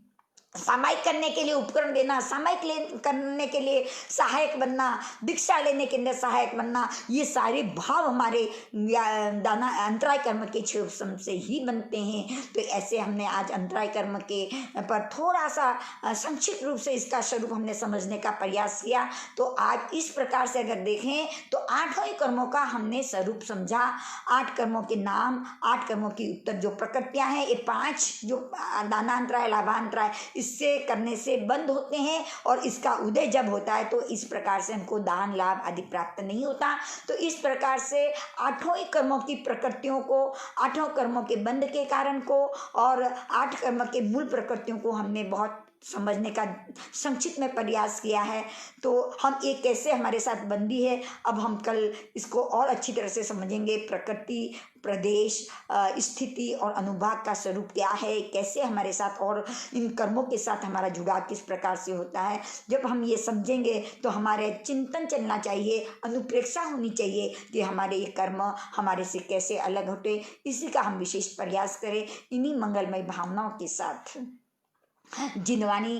सामायिक करने के लिए उपकरण देना, सामायिक करने के लिए सहायक बनना, दीक्षा लेने के अंदर सहायक बनना, ये सारे भाव हमारे दाना अंतराय कर्म के क्षय से ही बनते हैं। तो ऐसे हमने आज अंतराय कर्म के पर थोड़ा सा संक्षिप्त रूप से इसका स्वरूप हमने समझने का प्रयास किया। तो आज इस प्रकार से अगर देखें तो 8 ही कर्मों का हमने स्वरूप समझा। 8 कर्मों के नाम, 8 कर्मों की उत्तर जो प्रकृतियां हैं, ये 5 जो दानांतराय, लाभांतराय, इससे करने से बंद होते हैं, और इसका उदय जब होता है तो इस प्रकार से हमको दान लाभ आदि प्राप्त नहीं होता। तो इस प्रकार से 8 ही कर्मों की प्रकृतियों को, 8 कर्मों के बंध के कारण को, और 8 कर्म के मूल प्रकृतियों को हमने बहुत समझने का संक्षिप्त में प्रयास किया है। तो हम एक कैसे हमारे साथ बंदी है, अब हम कल इसको और अच्छी तरह से समझेंगे। प्रकृति, प्रदेश, स्थिति और अनुभाग का स्वरूप क्या है, कैसे हमारे साथ और इन कर्मों के साथ हमारा जुड़ाव किस प्रकार से होता है। जब हम ये समझेंगे तो हमारे चिंतन चलना चाहिए, अनुप्रेक्षा होनी चाहिए कि हमारे ये कर्म हमारे से कैसे अलग होते, इसी का हम विशेष प्रयास करें। इन्हीं मंगलमय भावनाओं के साथ जिनवाणी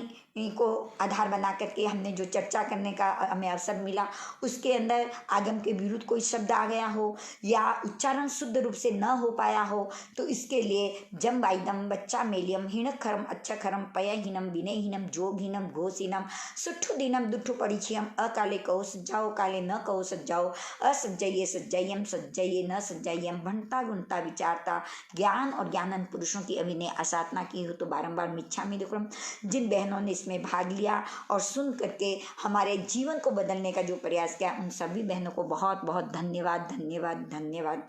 को आधार बना करके हमने जो चर्चा करने का हमें अवसर मिला, उसके अंदर आगम के विरुद्ध कोई शब्द आ गया हो या उच्चारण शुद्ध रूप से न हो पाया हो, तो इसके लिए जम वाइदम, बच्चा मेलियम, हीणखरम, अच्छखरम, पयहीनम, विनयहीनम, जोगहीनम, घोषहीनम, सुट्ठु दीनम, दुट्ठु परिचयम, अकाले कहो सज्जाओ, काले न कहो सज्जाओ, असज्जये सज्जयम, सज्जये न सज्जयम, भंटा गुणता विचारता, ज्ञान और ज्ञानन पुरुषों की अभिनय असाधना की हो तो बारंबार मिच्छामि दुक्कडम। जिन बहनों ने इसमें भाग लिया और सुन करके हमारे जीवन को बदलने का जो प्रयास किया, उन सभी बहनों को बहुत बहुत धन्यवाद, धन्यवाद, धन्यवाद।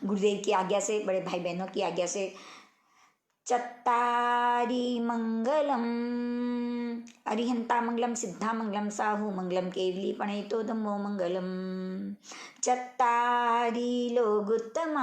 गुरुदेव की आज्ञा से, बड़े भाई बहनों की आज्ञा से चत्तारि मंगलम। अरिहंता मंगलम, सिद्धा मंगलम, साहू मंगलम, केवली प्रणयतो धम्मो मंगलम। चत्तारि लोगुत्तमा।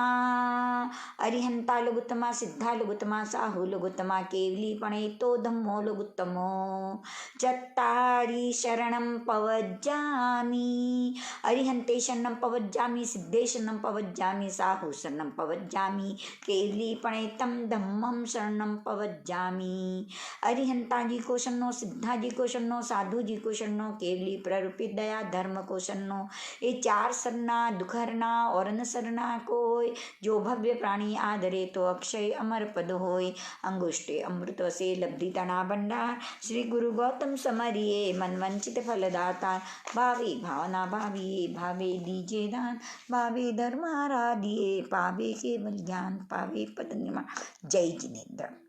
अरिहंता लोगुत्तमा, सिद्धा लोगुत्तमा, साहू लोगुत्तमा, केवली प्रणयतो धम्मो लोगुत्तमो। चत्तारि शरणं पवज्जामि। अरिहंते शरणं पवज्जामि, सिद्धे शरणं पवज्जामि, साहू शरणं पवज्जामि, केवली प्रणयतं धम्मं शरणं पवज्जामि। अरिहंता जी को शरणो, सिद्धा जी को शरणो, साधु जी को शरणो, केवली प्ररूपित दया धर्म को शरणो। ये चार सरना दुख हरना और न सरना कोय। जो भव्य प्राणी आदरे तो अक्षय अमर पद होय। अंगुष्ठे अमृत वसे लब्धि तना भंडार। श्री गुरु गौतम समरिये मन वंचित फलदाता। भावे भावना भाविये भावे दीजे दान। भावे धर्म आराधिये पावे केवल ज्ञान। पावे पद निर्माण। जय जिनेन्द्र।